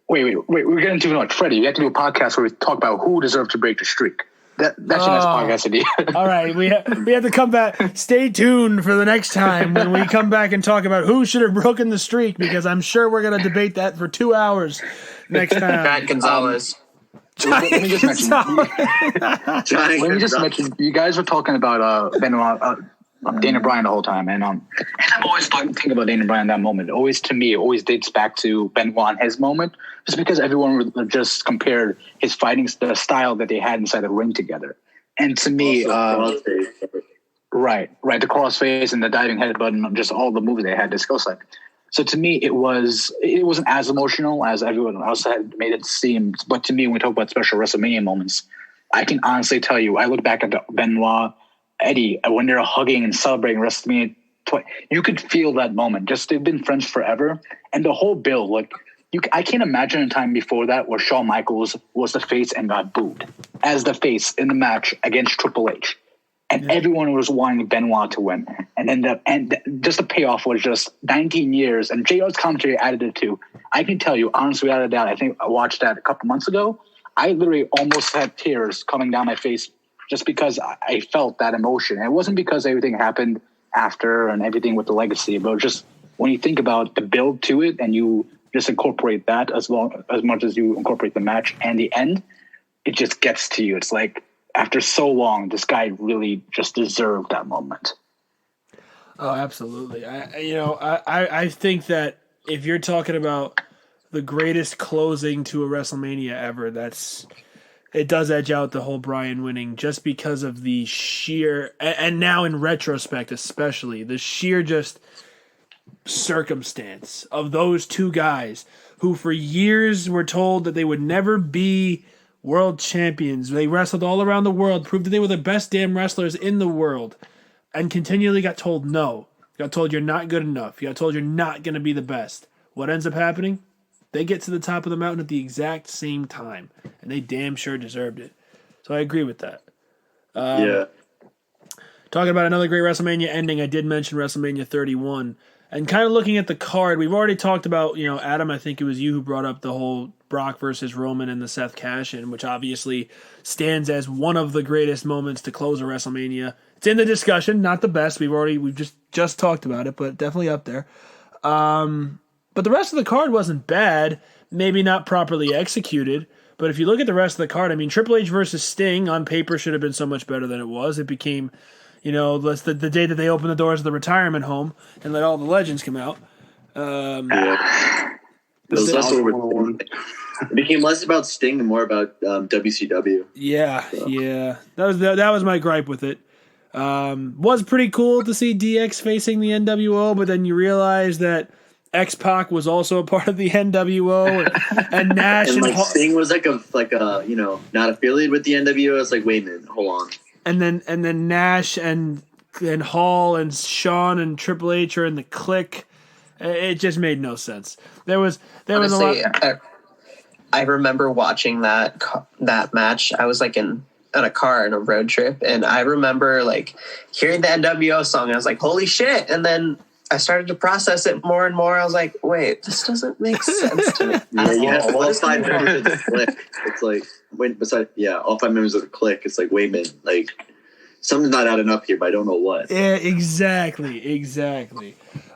We're getting too much, Freddie. You have to do a podcast where we talk about who deserved to break the streak. That's your next podcast idea. All right, we have to come back. Stay tuned for the next time when we come back and talk about who should have broken the streak, because I'm sure we're going to debate that for 2 hours next time. Matt Gonzalez. Let me just mention. You guys were talking about Daniel Bryan the whole time, and I'm always thinking about Daniel Bryan that moment. Always to me, it always dates back to Benoit and his moment, just because everyone just compared his fighting the style that they had inside the ring together. And to me, right, the crossface and the diving headbutt and just all the moves they had, the skill set. So to me, it wasn't as emotional as everyone else had made it seem. But to me, when we talk about special WrestleMania moments, I can honestly tell you, I look back at the Benoit, Eddie, when they're hugging and celebrating WrestleMania, you could feel that moment. Just they've been friends forever, and the whole build. Like I can't imagine a time before that where Shawn Michaels was the face and got booed as the face in the match against Triple H. And everyone was wanting Benoit to win. And then just the payoff was just 19 years. And JR's commentary added it too. I can tell you, honestly, without a doubt, I think I watched that a couple months ago. I literally almost had tears coming down my face just because I felt that emotion. And it wasn't because everything happened after and everything with the legacy, but just when you think about the build to it and you just incorporate that as much as you incorporate the match and the end, it just gets to you. It's like, after so long, this guy really just deserved that moment. Oh, absolutely. I think that if you're talking about the greatest closing to a WrestleMania ever, it does edge out the whole Bryan winning just because of the sheer, and now in retrospect especially, the sheer just circumstance of those two guys who for years were told that they would never be world champions. They wrestled all around the world, proved that they were the best damn wrestlers in the world, and continually got told no. Got told you're not good enough. You got told you're not going to be the best. What ends up happening? They get to the top of the mountain at the exact same time, and they damn sure deserved it. So I agree with that. Yeah. Talking about another great WrestleMania ending, I did mention WrestleMania 31. And kind of looking at the card, we've already talked about, Adam, I think it was you who brought up the whole Brock versus Roman and the Seth cash-in, which obviously stands as one of the greatest moments to close a WrestleMania. It's in the discussion, not the best. We've just talked about it, but definitely up there. But the rest of the card wasn't bad, maybe not properly executed. But if you look at the rest of the card, I mean, Triple H versus Sting on paper should have been so much better than it was. It became, the day that they opened the doors of the retirement home and let all the legends come out. It became less about Sting and more about WCW. Yeah, so. Yeah. That was my gripe with it. Was pretty cool to see DX facing the NWO, but then you realize that X-Pac was also a part of the NWO, and Nash and Sting was like a not affiliated with the NWO. It's like, wait a minute, hold on. And then Nash and Hall and Shawn and Triple H are in the Clique. It just made no sense. There was Honestly, a lot. I remember watching that match. I was like in a car in a road trip, and I remember like hearing the NWO song. And I was like, "Holy shit!" And then I started to process it more and more. I was like, "Wait, this doesn't make sense to me." You have What all is 5 going on? members of the clique. It's like all 5 members of the clique. It's like, wait a minute, like something's not adding up here, but I don't know what. Yeah, exactly.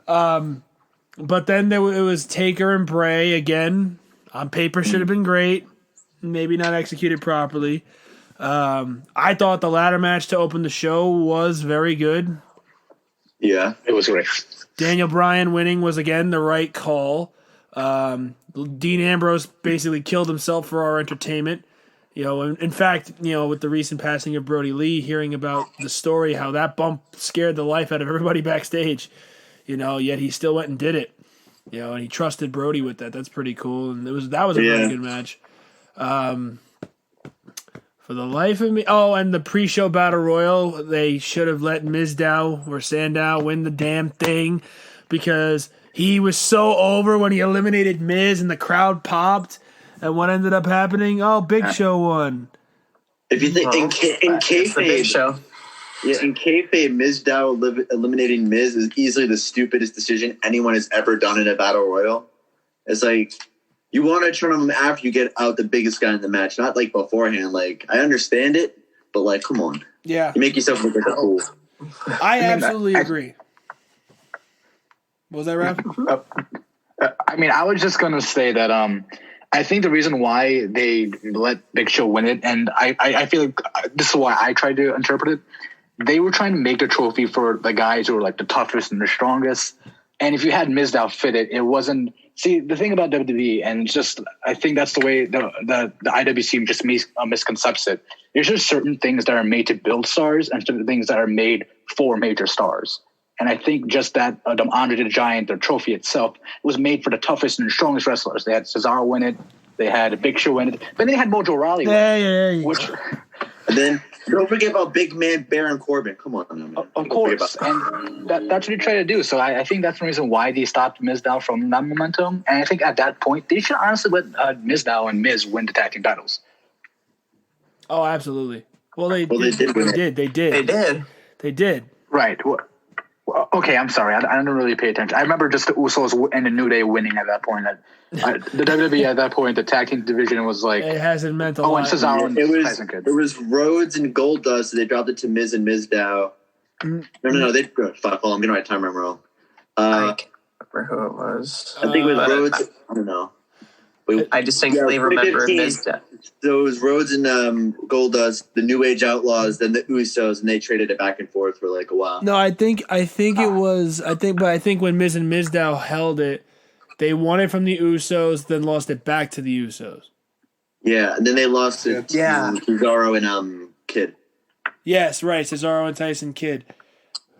But then it was Taker and Bray again. On paper, should have been great. Maybe not executed properly. I thought the ladder match to open the show was very good. Yeah, It was great. Daniel Bryan winning was again the right call. Dean Ambrose basically killed himself for our entertainment. In fact, with the recent passing of Brody Lee, hearing about the story, how that bump scared the life out of everybody backstage. Yet he still went and did it. And he trusted Brody with that. That's pretty cool. And that was a really good match. For the life of me, and the pre-show battle royal, they should have let Mizdow or Sandow win the damn thing because he was so over when he eliminated Miz and the crowd popped. And what ended up happening? Oh, Big Show won. if you think in It's the Big kayfabe, Show. yeah, in kayfabe, Mizdow eliminating Miz is easily the stupidest decision anyone has ever done in a battle royal. It's like, you want to turn on him after you get out the biggest guy in the match, not like beforehand. Like, I understand it, but like, come on. Yeah. You make yourself look like a fool. I absolutely agree. What was that, Raph? I was just gonna say that I think the reason why they let Big Show win it, and I feel like this is why I tried to interpret it. They were trying to make the trophy for the guys who are like the toughest and the strongest. And if you had Mizdow fit it wasn't. See, the thing about WWE, and just I think that's the way the IWC just misconcepts it. There's just certain things that are made to build stars and certain things that are made for major stars. And I think just that the Andre the Giant, the trophy itself, was made for the toughest and strongest wrestlers. They had Cesaro win it. They had Big Show win it. But they had Mojo Rawley win it. Which, And then don't forget about big man Baron Corbin. Come on, man. of course. And that's what they try to do. So I think that's the reason why they stopped Mizdow from that momentum. And I think at that point, they should honestly let Mizdow and Miz win the tag team titles. Oh, absolutely. Well, they did. Right. Well, okay, I'm sorry. I don't really pay attention. I remember just the Usos and the New Day winning at that point. The WWE at that point, the tag team division was like... It hasn't meant a and lot. Cesaro and It Kid. was Rhodes and Goldust. So they dropped it to Miz and Mizdow. No. They fuck. Hold on, I'm getting my timer wrong. I can't remember who it was. I think it was Rhodes. I don't know. I distinctly remember 2015. Mizdow. So it was Rhodes and Goldust, the New Age Outlaws, then the Usos, and they traded it back and forth for like a while. No, I think it was. I think when Miz and Mizdow held it, they won it from the Usos, then lost it back to the Usos. Yeah, and then they lost it to Cesaro and Kid. Yes, right, Cesaro and Tyson Kidd,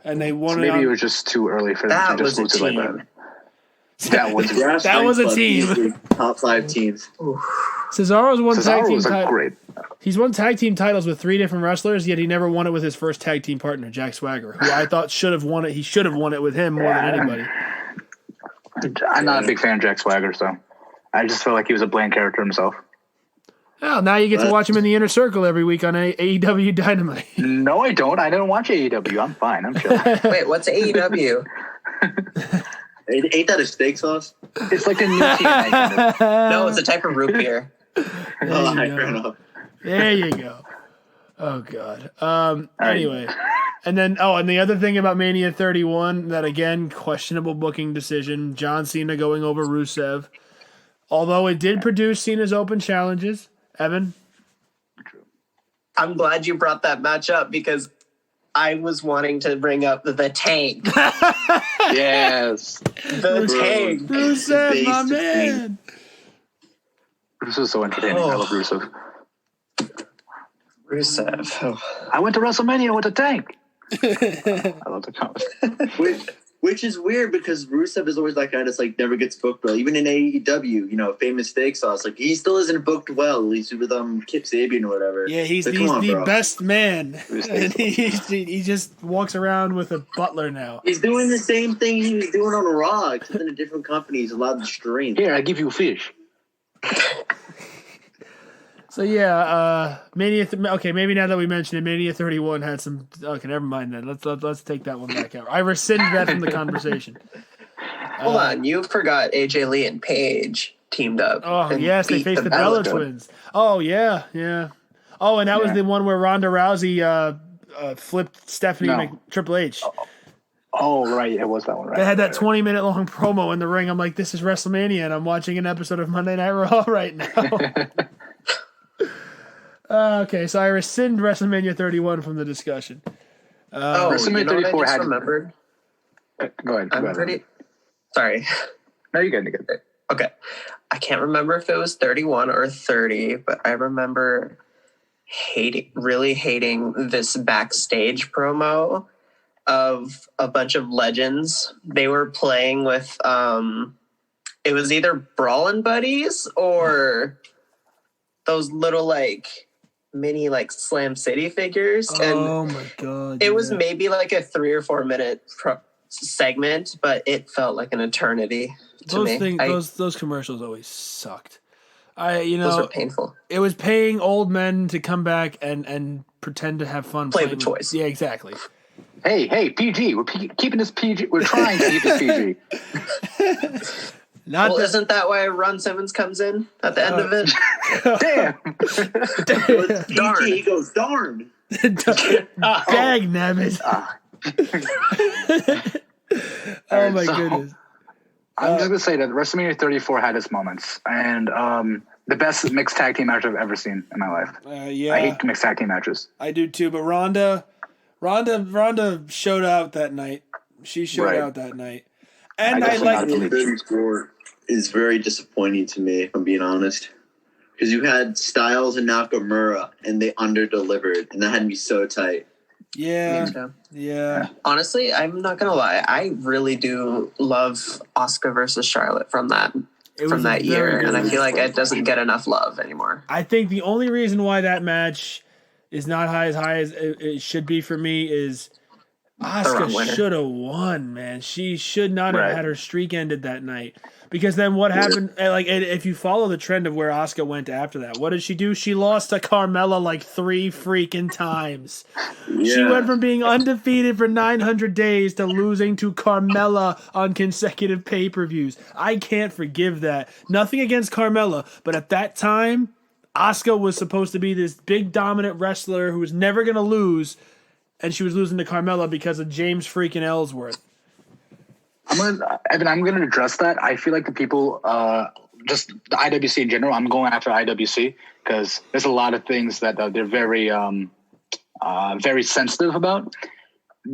and they won So it. maybe it was just too early for them That to just was a move to like team. that. That was a team. Easily top 5 teams. Cesaro's won tag Cesaro team was like great. He's won tag team titles with 3 different wrestlers, yet he never won it with his first tag team partner, Jack Swagger, who I thought should have won it. He should have won it with him more than anybody. I'm not a big fan of Jack Swagger, so I just felt like he was a bland character himself. Oh, now you get to watch him in the Inner Circle every week on AEW Dynamite. No, I don't. I don't watch AEW. I'm fine. I'm chill. Wait, what's AEW? Ain't that a steak sauce? It's like the new team. No, it's a type of root beer. Oh, fair enough. There you go. Oh, God. Anyway. And then, and the other thing about Mania 31, that again, questionable booking decision, John Cena going over Rusev. Although it did produce Cena's open challenges. Evan? I'm glad you brought that match up because I was wanting to bring up the Tank. Yes. The Tank. Rusev, my man. This is so entertaining. I love Rusev. Rusev. Oh. I went to WrestleMania with a tank. I love the comment. Which is weird because Rusev is always that guy that's like never gets booked well. Even in AEW, famous steak sauce, like he still isn't booked well. At least with Kip Sabian or whatever. Yeah, he's Like, the best man, and he just walks around with a butler now. He's doing the same thing he was doing on Raw, except in a different company. He's allowed to stream. Here, I give you fish. So yeah, Mania. Okay, maybe now that we mentioned it, Mania 31 had some. Okay, never mind then. Let's take that one back out. I rescind that from the conversation. Hold on, you forgot AJ Lee and Paige teamed up. Oh yes, they faced the Bella Twins. Oh yeah. Oh, and that was the one where Ronda Rousey flipped Stephanie Triple H. Oh right, it was that one. Right. They had that 20-minute long promo in the ring. I'm like, this is WrestleMania, and I'm watching an episode of Monday Night Raw right now. Okay, so I rescind WrestleMania 31 from the discussion. WrestleMania 34 had. Remembered? Go ahead. Sorry. No, you're good. Okay. I can't remember if it was 31 or 30, but I remember really hating this backstage promo of a bunch of legends. They were playing with, it was either Brawlin' Buddies or those little mini Slam City figures. Oh my God. It was maybe like a 3 or 4 minute segment, but it felt like an eternity to me. Those commercials always sucked. Those are painful. It was paying old men to come back and pretend to have fun. Play with toys. Yeah, exactly. Hey, PG. We're keeping this PG. We're trying to keep this PG. Isn't that why Ron Simmons comes in at the end of it? Damn. Darn. He goes, darn. Dag nabbit. Oh my goodness. I'm just going to say that WrestleMania 34 had its moments. And the best mixed tag team match I've ever seen in my life. Yeah. I hate mixed tag team matches. I do too, but Ronda showed out that night. She showed out that night. And I like 34 is very disappointing to me, if I'm being honest. Because you had Styles and Nakamura, and they under-delivered, and that had me so tight. Yeah. Honestly, I'm not gonna lie. I really do love Asuka versus Charlotte from that year, and I feel like it doesn't get enough love anymore. I think the only reason why that match is not high as it should be for me is Asuka should have won, man. She should not have had her streak ended that night. Because then what happened, if you follow the trend of where Asuka went after that, what did she do? She lost to Carmella 3 freaking times. Yeah. She went from being undefeated for 900 days to losing to Carmella on consecutive pay-per-views. I can't forgive that. Nothing against Carmella, but at that time, Asuka was supposed to be this big dominant wrestler who was never going to lose, and she was losing to Carmella because of James freaking Ellsworth. I'm gonna address that. I feel like the people, just the IWC in general. I'm going after IWC because there's a lot of things that they're very, very sensitive about.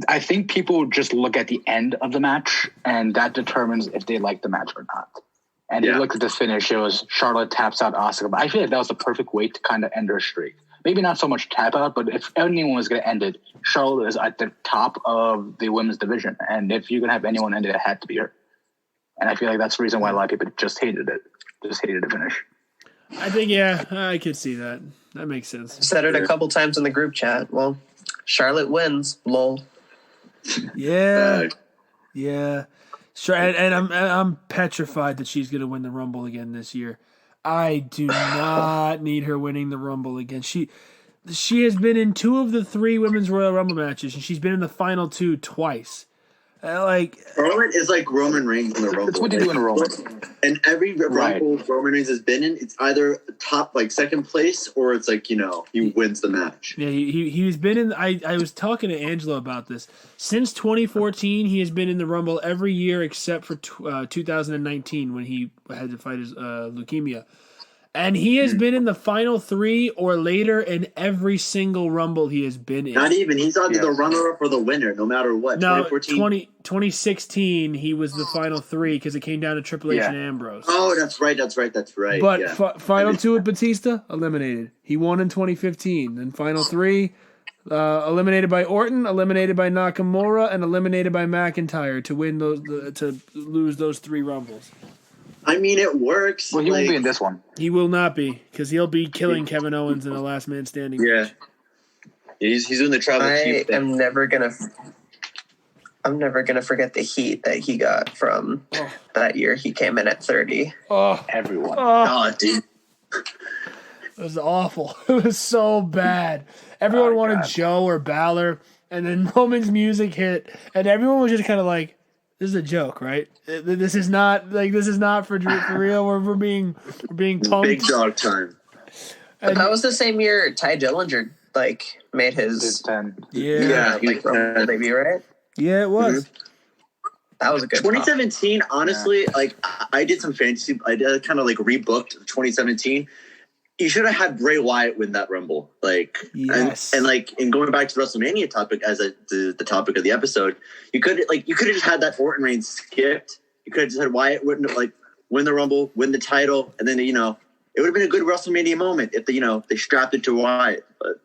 I think people just look at the end of the match, and that determines if they like the match or not. And you look at the finish; it was Charlotte taps out Asuka. But I feel like that was the perfect way to kind of end her streak. Maybe not so much tap out, but if anyone was going to end it, Charlotte is at the top of the women's division. And if you're going to have anyone end it, it had to be her. And I feel like that's the reason why a lot of people just hated it. Just hated the finish. I think, I could see that. That makes sense. Said it a couple times in the group chat. Well, Charlotte wins. Lol. Yeah. Sure. And I'm petrified that she's going to win the Rumble again this year. I do not need her winning the Rumble again. She has been in 2 of the 3 Women's Royal Rumble matches, and she's been in the final 2 twice. Charlotte is like Roman Reigns in the Rumble. That's what you do in a Rumble. And every Rumble Roman Reigns has been in, it's either top, second place, or it's he wins the match. Yeah, he's been in. I was talking to Angelo about this. Since 2014, he has been in the Rumble every year except for 2019 when he had to fight his leukemia. And he has been in the final 3 or later in every single Rumble he has been in. Not even. He's either the runner-up or the winner, no matter what. No, 2016, he was the final 3 because it came down to Triple H and Ambrose. Oh, that's right. But final 2 with Batista, eliminated. He won in 2015. Then final 3, Eliminated by Orton, eliminated by Nakamura, and eliminated by McIntyre to win to lose those 3 Rumbles. I mean, it works. Well, he won't be in this one. He will not be, because he'll be killing Kevin Owens in a last man standing Yeah. match. He's doing the tribal chief thing. I'm never gonna forget the heat that he got from that year. He came in at 30. Oh, Everyone. Oh, dude. it was awful. It was so bad. Everyone wanted God. Joe or Balor, and then Roman's music hit, and everyone was just kind of like, "This is a joke, right? This is not for real. We're being punked." Big dog time. But that was the same year Ty Dillinger made his 10. Yeah, debut, right? yeah, it was. That was a good 2017, honestly, I did some fantasy. I did kind of rebooked 2017. You should have had Bray Wyatt win that Rumble. Yes. And in going back to the WrestleMania topic as the topic of the episode, you could have just had that Orton Reigns skipped. You could have just had Wyatt win the Rumble, win the title, and then it would have been a good WrestleMania moment if they strapped it to Wyatt. But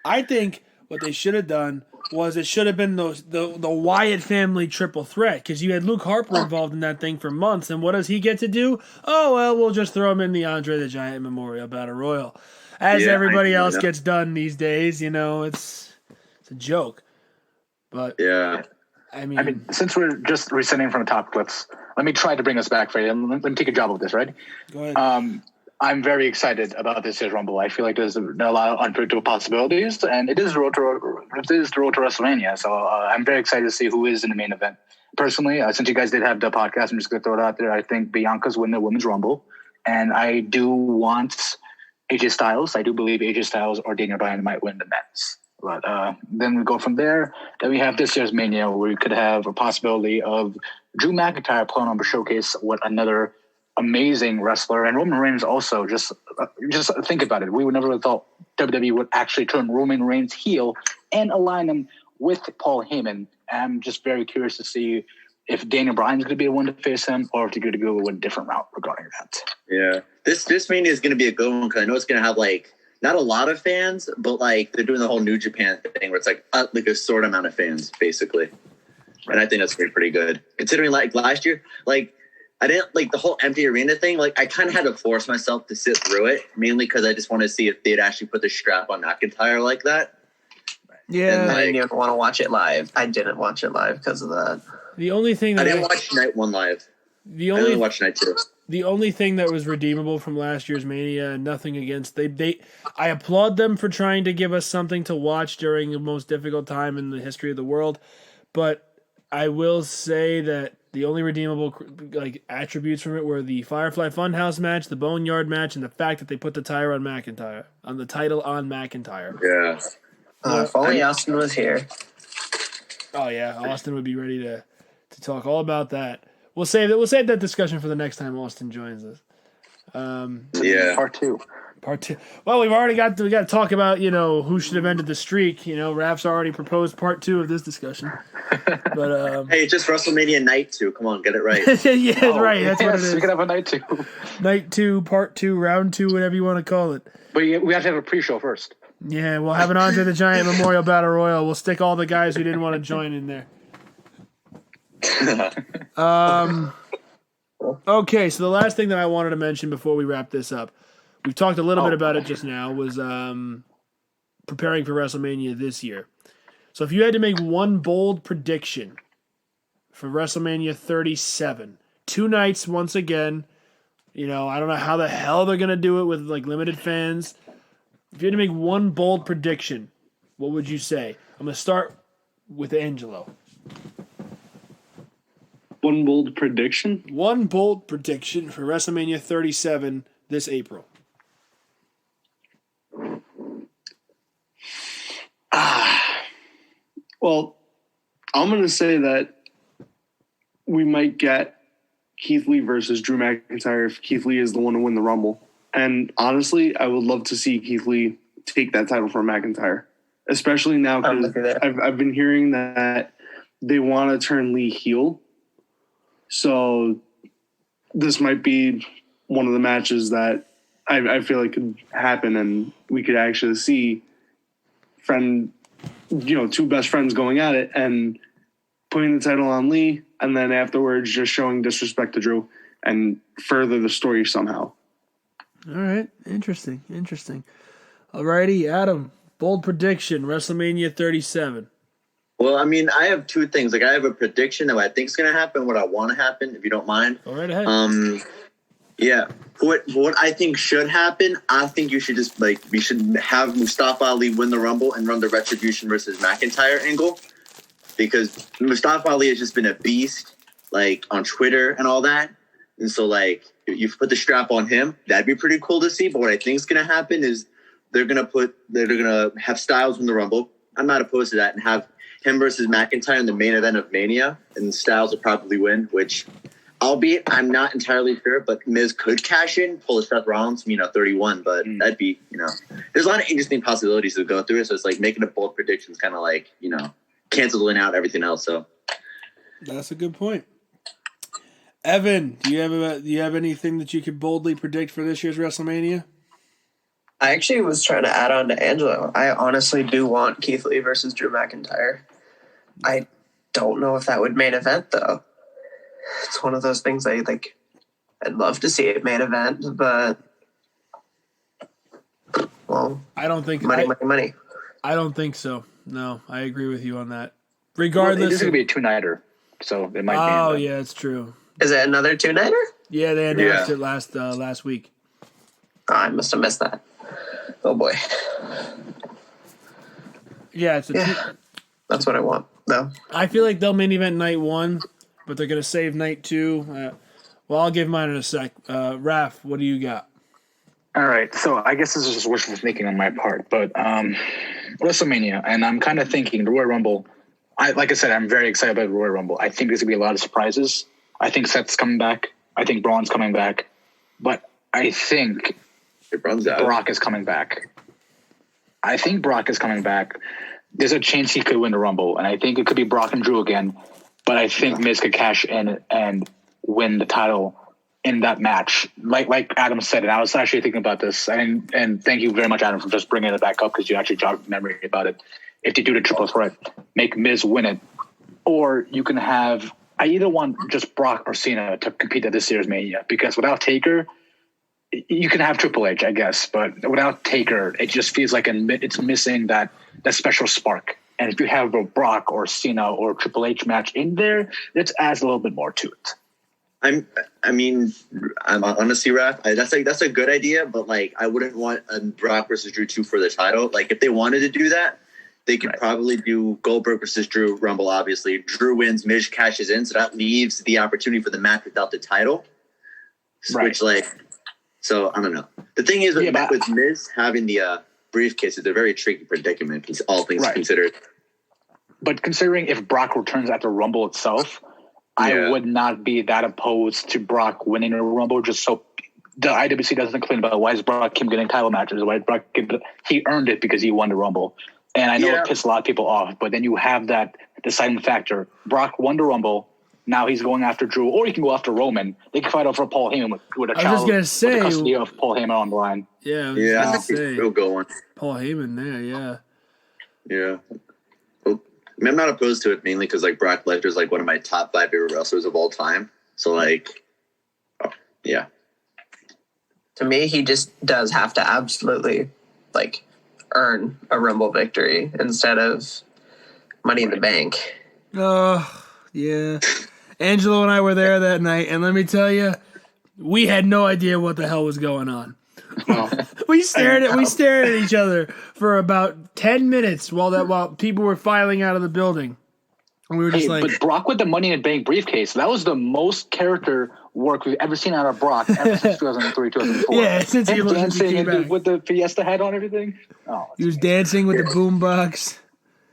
I think what they should have done was it should have been the Wyatt family triple threat, because you had Luke Harper involved in that thing for months, and what does he get to do? Oh, well, we'll just throw him in the Andre the Giant Memorial Battle Royal. As everybody else gets done these days, it's a joke. But yeah. I mean, since we're just rescinding from the topic, let me try to bring us back, Freddie. Let me take a job of this, right? go ahead. I'm very excited about this year's Rumble. I feel like there's a lot of unpredictable possibilities, and it is the road to WrestleMania. So I'm very excited to see who is in the main event. Personally, since you guys did have the podcast, I'm just going to throw it out there. I think Bianca's winning the Women's Rumble, and I do want AJ Styles. I do believe AJ Styles or Daniel Bryan might win the men's. But then we go from there. Then we have this year's Mania, where we could have a possibility of Drew McIntyre pulling on to showcase what another amazing wrestler, and Roman Reigns also. Just think about it. We would never have thought WWE would actually turn Roman Reigns heel and align him with Paul Heyman. I'm just very curious to see if Daniel Bryan's going to be the one to face him, or if they're going to go a different route regarding that. Yeah, this Mania is going to be a good one, because I know it's going to have not a lot of fans, but they're doing the whole New Japan thing where it's a sort amount of fans basically, and I think that's going to be pretty good considering last year I didn't the whole empty arena thing. I kind of had to force myself to sit through it, mainly because I just wanted to see if they'd actually put the strap on McIntyre like that. Yeah, and I didn't even want to watch it live. I didn't watch it live because of that. The only thing that I didn't watch Night 1 live. I only watched Night 2. The only thing that was redeemable from last year's Mania, and nothing against I applaud them for trying to give us something to watch during the most difficult time in the history of the world, but I will say that the only redeemable attributes from it were the Firefly Funhouse match, the Boneyard match, and the fact that they put the title on McIntyre. Yeah. If only Austin was here. Oh yeah, Austin would be ready to talk all about that. We'll save that discussion for the next time Austin joins us. Yeah. Part two. Well, we got to talk about who should have ended the streak. Raf's already proposed part 2 of this discussion. But hey, it's just WrestleMania Night 2. Come on, get it right. Right. That's what it is. We can have a Night 2. Night 2, part 2, round 2, whatever you want to call it. But we have to have a pre-show first. Yeah, we'll have an Andre the Giant Memorial Battle Royal. We'll stick all the guys who didn't want to join in there. Okay, so the last thing that I wanted to mention before we wrap this up, we've talked a little bit about it just now, was preparing for WrestleMania this year. So if you had to make one bold prediction for WrestleMania 37, 2 nights once again, I don't know how the hell they're going to do it with limited fans. If you had to make one bold prediction, what would you say? I'm going to start with Angelo. One bold prediction? One bold prediction for WrestleMania 37 this April. Well, I'm going to say that we might get Keith Lee versus Drew McIntyre if Keith Lee is the one to win the Rumble. And honestly, I would love to see Keith Lee take that title from McIntyre, especially now because I've been hearing that they want to turn Lee heel. So this might be one of the matches that I feel like could happen, and we could actually see friend two best friends going at it and putting the title on Lee, and then afterwards just showing disrespect to Drew and further the story somehow. All right. Interesting. Alrighty, Adam. Bold prediction, WrestleMania 37. Well, I mean, I have two things. Like, I have a prediction of what I think is going to happen, what I want to happen, if you don't mind. Go right ahead. Yeah. What I think should happen, I think you should just, we should have Mustafa Ali win the Rumble and run the Retribution versus McIntyre angle. Because Mustafa Ali has just been a beast, on Twitter and all that. And so, you put the strap on him, that'd be pretty cool to see. But what I think is going to happen is they're going to have Styles win the Rumble. I'm not opposed to that, and have him versus McIntyre in the main event of Mania, and Styles will probably win, which, albeit I'm not entirely sure, but Miz could cash in, pull a Seth Rollins, 31, but that'd be, there's a lot of interesting possibilities to go through it, so it's making a bold prediction is kind of canceling out everything else, so. That's a good point. Evan, do you have anything that you could boldly predict for this year's WrestleMania? I actually was trying to add on to Angelo. I honestly do want Keith Lee versus Drew McIntyre. I don't know if that would main event, though. It's one of those things I'd love to see it main event, but I don't think money. I don't think so. No, I agree with you on that. Regardless, this is gonna be a 2-nighter, so it might. Oh yeah, it's true. Is it another 2-nighter? Yeah, they announced it last week. Oh, I must have missed that. Oh boy. Yeah, that's what I want, though. I feel like they'll main event night 1, but they're going to save night 2. Well, I'll give mine in a sec. Raph, what do you got? All right, so I guess this is just wishful thinking on my part, but WrestleMania, and I'm kind of thinking the Royal Rumble. Like I said, I'm very excited about the Royal Rumble. I think there's going to be a lot of surprises. I think Seth's coming back. I think Braun's coming back. But I think Brock is coming back. There's a chance he could win the Rumble, and I think it could be Brock and Drew again. But I think Miz could cash in and win the title in that match. Like Adam said, and I was actually thinking about this, and thank you very much, Adam, for just bringing it back up, because you actually jogged memory about it. If you do the triple threat, make Miz win it. Or you can have, I either want just Brock or Cena to compete at this year's Mania, because without Taker, you can have Triple H, I guess, but without Taker, it just feels like it's missing that special spark. And if you have a Brock or Cena or Triple H match in there, it adds a little bit more to it. I'm honestly, Raph, that's a good idea, but I wouldn't want a Brock versus Drew 2 for the title. If they wanted to do that, they could probably do Goldberg versus Drew Rumble. Obviously, Drew wins, Miz cashes in, so that leaves the opportunity for the match without the title. Which, so I don't know. The thing is, with Miz having the briefcase, it's a very tricky predicament, all things considered. But considering if Brock returns at the Rumble itself, I would not be that opposed to Brock winning a Rumble, just so the IWC doesn't complain about why is Brock keep getting title matches. Why is Brock he earned it because he won the Rumble. And I know it pissed a lot of people off, but then you have that deciding factor. Brock won the Rumble. Now he's going after Drew, or he can go after Roman. They can fight over Paul Heyman with a child. I was going to say, with the custody of Paul Heyman on the line. Yeah, I think he'll go on. Paul Heyman there, yeah. Yeah. Well, I'm not opposed to it, mainly because Brock Lesnar is one of my top 5 favorite wrestlers of all time. So yeah. To me, he just does have to absolutely earn a Rumble victory instead of Money in the Bank. Oh, yeah. Angelo and I were there that night, and let me tell you, we had no idea what the hell was going on. We stared at each other for about 10 minutes while people were filing out of the building. And we were just but Brock with the Money in the Bank briefcase, that was the most character work we've ever seen out of Brock ever since 2003, 2004. Yeah, since he dancing with the Fiesta hat on everything. Oh, he was dancing with the boombox.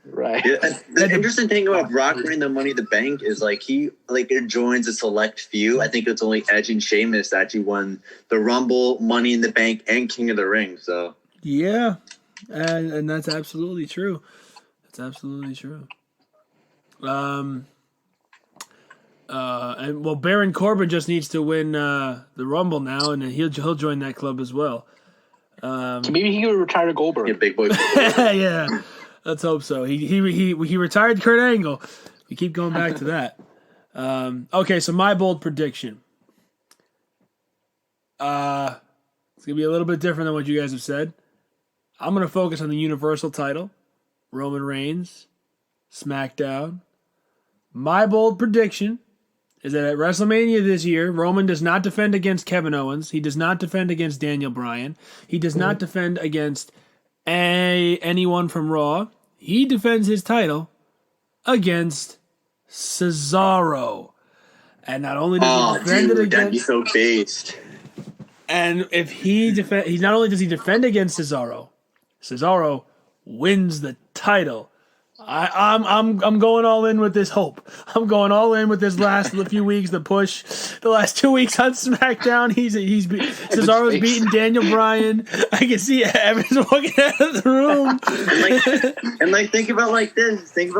Right. Yeah, the interesting thing about Brock winning the Money in the Bank is he it joins a select few. I think it's only Edge and Sheamus that actually won the Rumble, Money in the Bank, and King of the Ring. So yeah, and that's absolutely true. That's absolutely true. And Baron Corbin just needs to win the Rumble now, and then he'll join that club as well. So maybe he could retire to Goldberg. Yeah, big boy. Yeah. Let's hope so. He retired Kurt Angle. We keep going back to that. Okay, so my bold prediction. It's gonna be a little bit different than what you guys have said. I'm gonna focus on the Universal title, Roman Reigns, SmackDown. My bold prediction is that at WrestleMania this year, Roman does not defend against Kevin Owens. He does not defend against Daniel Bryan. He does not defend against anyone from Raw. He defends his title against Cesaro. And not only does he defend it against... that'd be so based. And if he not only does he defend against Cesaro, Cesaro wins the title. I'm going all in with this hope. I'm going all in with this last few weeks, the push, the last 2 weeks on SmackDown. Cesaro's beating Daniel Bryan. I can see Evans walking out of the room. And think about it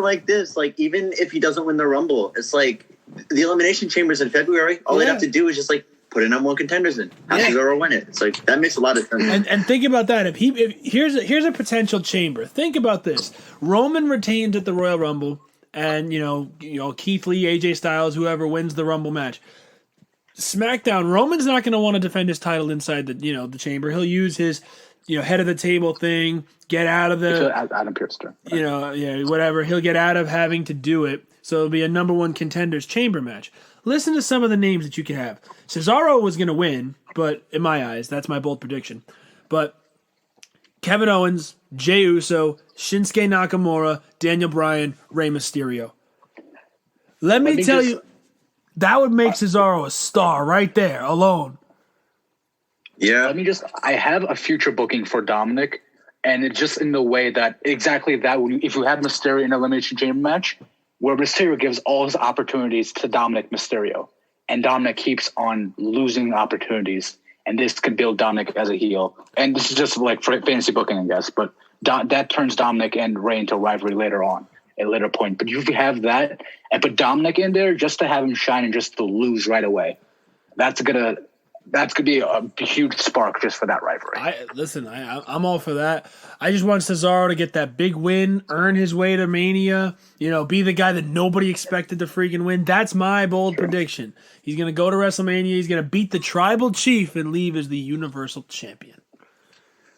like this. Like, even if he doesn't win the Rumble, it's like the Elimination Chamber's in February. All they'd have to do is just put in number one contenders in. Have Cesaro win it. It's like that makes a lot of sense. And think about that. If here's a potential chamber. Think about this. Roman retains at the Royal Rumble, and Keith Lee, AJ Styles, whoever wins the Rumble match. SmackDown, Roman's not going to want to defend his title inside the chamber. He'll use his head of the table thing, get out of the Adam Pearce. Whatever. He'll get out of having to do it. So it'll be a number one contenders chamber match. Listen to some of the names that you could have. Cesaro was going to win, but in my eyes, that's my bold prediction. But Kevin Owens, Jey Uso, Shinsuke Nakamura, Daniel Bryan, Rey Mysterio. Let me tell you, that would make Cesaro a star right there alone. Yeah. I have a future booking for Dominic, and it's just in the way that exactly that, if you have Mysterio in an Elimination Chamber match, where Mysterio gives all his opportunities to Dominic Mysterio, and Dominic keeps on losing opportunities, and this could build Dominic as a heel. And this is just for fantasy booking, I guess, but that turns Dominic and Rey into a rivalry later on, at a later point. But if you have that, and put Dominic in there just to have him shine and just to lose right away, that's gonna be a huge spark just for that rivalry. I'm all for that. I just want Cesaro to get that big win, earn his way to Mania, be the guy that nobody expected to freaking win. That's my bold prediction. He's going to go to WrestleMania. He's going to beat the Tribal Chief and leave as the Universal Champion.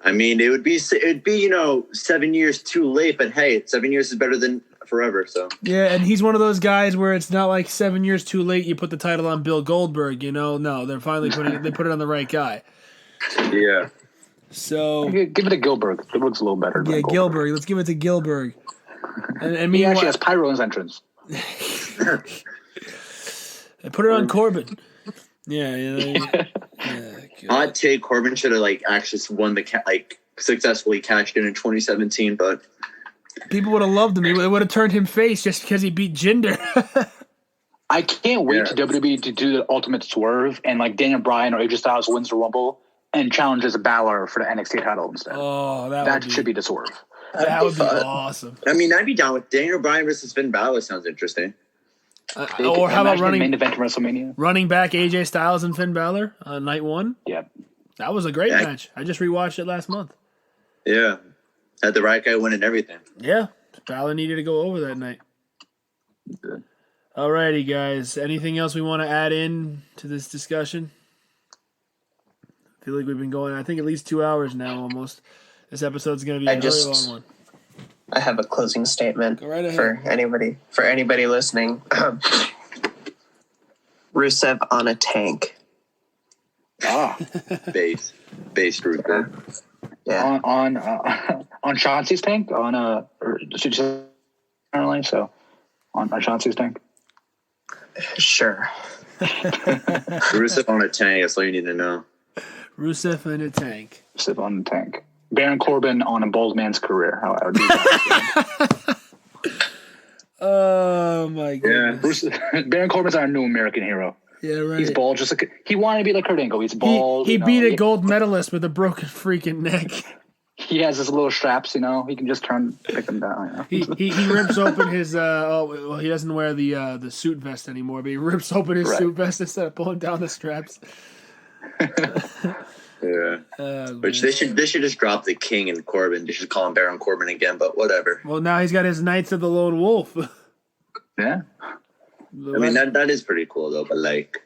I mean, it'd be 7 years too late, but hey, 7 years is better than forever. So yeah, and he's one of those guys where it's not like 7 years too late. You put the title on Bill Goldberg. No, they're finally put it on the right guy. Yeah. So give it to Gilbert. Gilbert's a little better. Yeah, Gilbert. Let's give it to Gilbert. And he actually has pyro in his entrance. Put it on Corbin. Yeah. Hot take: Corbin should have actually won successfully cashed in 2017, but people would have loved him. It would have turned him face just because he beat Jinder. I can't wait to WWE to do the ultimate swerve and Daniel Bryan or AJ Styles wins the Rumble and challenges Balor for the NXT title instead. Oh, that should be the swerve. That would be awesome. I mean, I'd be down with Daniel Bryan versus Finn Balor. Sounds interesting. Or how about main event of WrestleMania? Running back AJ Styles and Finn Balor on night one? Yeah. That was a great match. I just rewatched it last month. Yeah. Had the right guy win and everything. Yeah. Balor needed to go over that night. Good. Alrighty, guys. Anything else we want to add in to this discussion? I feel like we've been going, I think, at least 2 hours now almost. This episode's going to be a very long one. I have a closing statement right for anybody listening. Rusev on a tank. Base Rusev. Yeah. On Chauncey's tank on Chauncey's tank. Sure. Rusev on a tank. That's all you need to know. Rusev in a tank. Rusev on the tank. Baron Corbin on a bald man's career. How I would do that. Oh my goodness. Yeah. Baron Corbin's our new American hero. Yeah, right. He's bald, just like he wanted to be like Kurt Angle. He's bald. He beat a gold medalist with a broken freaking neck. He has his little straps, he can just pick them down. He rips open his he doesn't wear the suit vest anymore, but he rips open his suit vest instead of pulling down the straps. Yeah. Which they should just drop the King and Corbin. They should call him Baron Corbin again, but whatever. Well, now he's got his Knights of the Lone Wolf. Yeah. I mean, that is pretty cool, though, but like...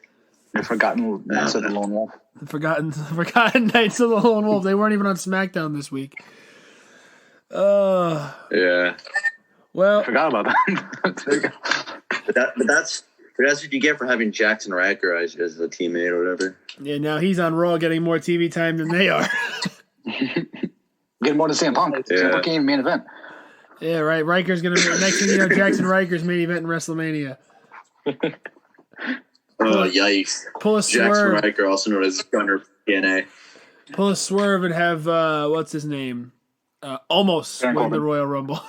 The forgotten Knights of the Lone Wolf. The forgotten Knights of the Lone Wolf. They weren't even on SmackDown this week. Yeah. Well... I forgot about that. There you go. But that's what you get for having Jackson Riker as a teammate or whatever. Yeah, now he's on Raw getting more TV time than they are. Getting more than CM Punk. Yeah. CM Punk came main event. Yeah, right. Riker's going to be... Next thing you know, Jackson Riker's main event in WrestleMania. Oh, yikes. Pull a Jackson swerve. Riker, also known as Gunner TNA. Pull a swerve and have, what's his name? Almost Baron win Corbin. the Royal Rumble.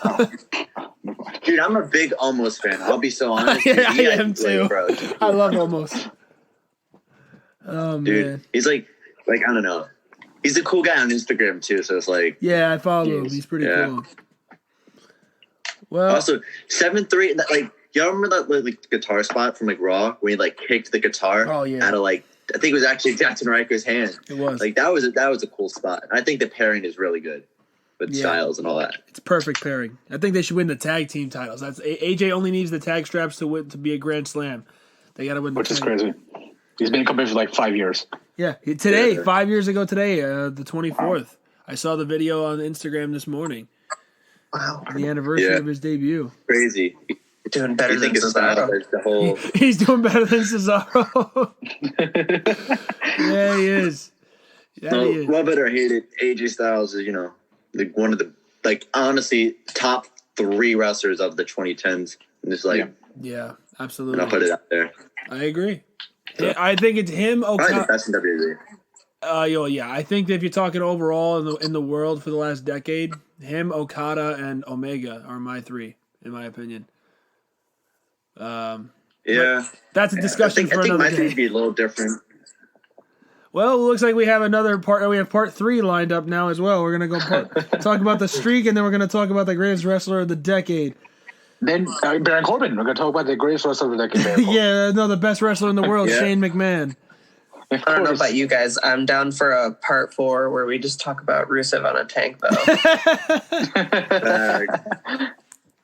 Dude, I'm a big Almost fan. I'll be so honest. Yeah, He I had am to play, too. bro. I love Almost. Oh, Dude, man. he's like, I don't know. He's a cool guy on Instagram, too, so it's like... Yeah, I follow him. He's pretty cool. Well, Also, 7-3, like, y'all remember that like guitar spot from like Raw where he like kicked the guitar Oh, yeah. out of like I think it was actually Jackson Riker's hand. it was. Like that was a cool spot. I think the pairing is really good with Yeah. Styles and all that. It's perfect pairing. I think they should win the tag team titles. That's AJ only needs the tag straps to win to be a Grand Slam. They got to win the Which is tag. crazy. He's been in company for like 5 years. Yeah, today, Yeah. 5 years ago today, the 24th. I saw the video on Instagram this morning. Wow. The anniversary Yeah. of his debut. Crazy. You're doing better You than think it's not Cesaro. the whole He's doing better than Cesaro. Yeah, he is. Yeah, he is. love it or hate it, AJ Styles is, like one of the honestly top 3 wrestlers of the 2010s. And just like Yeah, and absolutely. I'll put it out there. I agree. I think it's him, Probably the Okada. best in WWE. Yeah, I think that if you're talking overall in the world for the last decade, him, Okada, and Omega are my 3, in my opinion. Yeah. That's a discussion I for think another my day. three would be a little different. Well, it looks like we have another part. We have part 3 lined up now as well. We're gonna go talk about the streak, and then we're gonna talk about the greatest wrestler of the decade. Then Baron Corbin. We're going to talk about the greatest wrestler of the decade. Baron Corbin. Yeah, no, the best wrestler in the world, Yeah. Shane McMahon. I don't know about you guys. I'm down for a part 4 where we just talk about Rusev on a tank, though.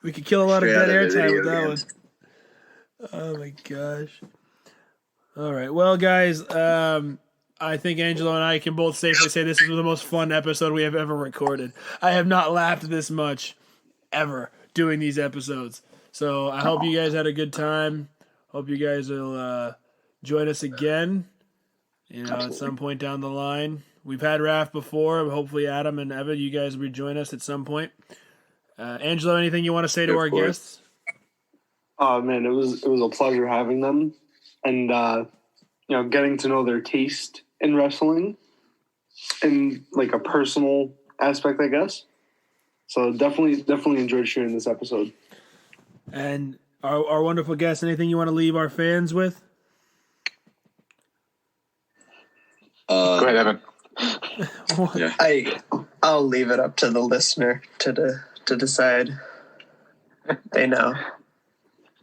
We could kill a lot of Straight dead out of the airtime video with that games. one. Oh my gosh! All right, well, guys, I think Angelo and I can both safely say this is the most fun episode we have ever recorded. I have not laughed this much ever doing these episodes. So I hope you guys had a good time. Hope you guys will join us again. At some point down the line. We've had Raph before. Hopefully, Adam and Evan, you guys will join us at some point. Angelo, anything you want to say to Of our course. guests? Oh man, it was a pleasure having them, and getting to know their taste in wrestling, in like a personal aspect, I guess. So definitely enjoyed sharing this episode. And our wonderful guests, anything you want to leave our fans with? Go ahead, Evan. Yeah. I'll leave it up to the listener to decide. They know.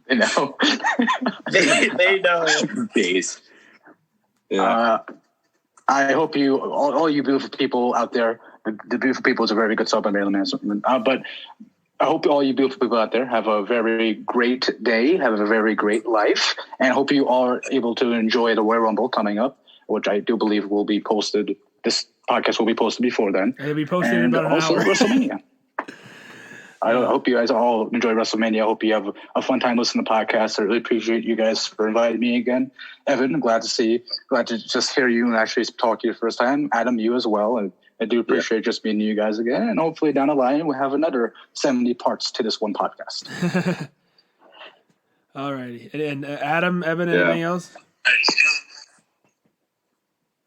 You know. They know. Base. Yeah. I hope all you beautiful people out there, the beautiful people is a very good sub on Maryland Management. But I hope all you beautiful people out there have a very great day, have a very great life, and hope you are able to enjoy the Royal Rumble coming up, which I do believe will be posted. This podcast will be posted before then. It'll be posted in And about an also hour. WrestleMania. I hope you guys all enjoy WrestleMania. I hope you have a fun time listening to podcasts. I really appreciate you guys for inviting me again. Evan, I'm glad to just hear you and actually talk to you the first time. Adam, you as well. And I do appreciate just meeting you guys again. And hopefully down the line we'll have another 70 parts to this one podcast. All righty. And Adam, Evan, anything else?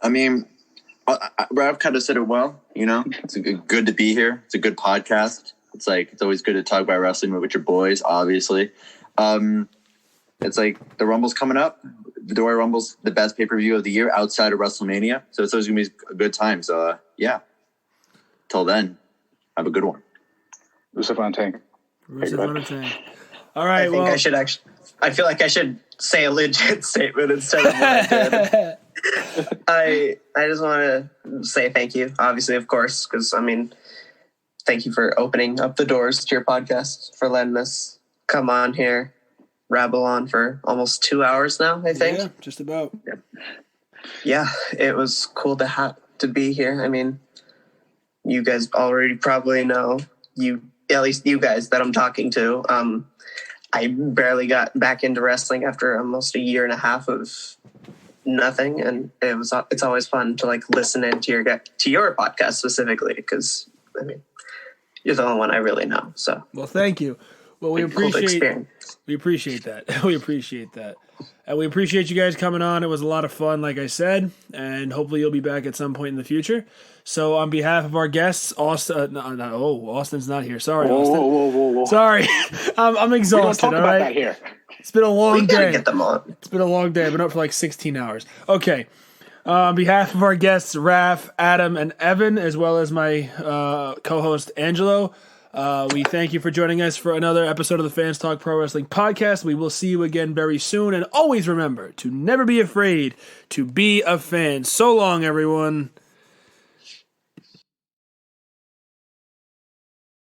I mean, Rav kind of said it well. It's good to be here. It's a good podcast. It's always good to talk about wrestling with your boys, obviously. It's like the Rumble's coming up. The Royal Rumble's the best pay-per-view of the year outside of WrestleMania. So it's always going to be a good time. So, yeah. Till then, have a good one. Rusev on tank. Rusev on a tank. All right, I feel like I should say a legit statement instead of what I did. I just want to say thank you, obviously, of course, because, I mean, thank you for opening up the doors to your podcast, for letting us come on here, rabble on for almost 2 hours now, I think. Yeah, just about. Yeah, it was cool to be here. I mean, you guys already probably know, at least you guys that I'm talking to. I barely got back into wrestling after almost a year and a half of nothing, and it's always fun to like listen into your podcast specifically, because I mean, you're the only one I really know. So well, thank you. Well, we cool to appreciate experience. we appreciate that. We appreciate that. And we appreciate you guys coming on. It was a lot of fun, like I said, and hopefully you'll be back at some point in the future. So on behalf of our guests, Austin, Austin's not here. Sorry, Austin. Whoa. Sorry, I'm We exhausted. don't talk all about right, that here. it's been a long We gotta day. get them on. It's been a long day. I've been up for like 16 hours. Okay. On behalf of our guests, Raph, Adam, and Evan, as well as my co-host, Angelo, we thank you for joining us for another episode of the Fans Talk Pro Wrestling Podcast. We will see you again very soon. And always remember to never be afraid to be a fan. So long, everyone.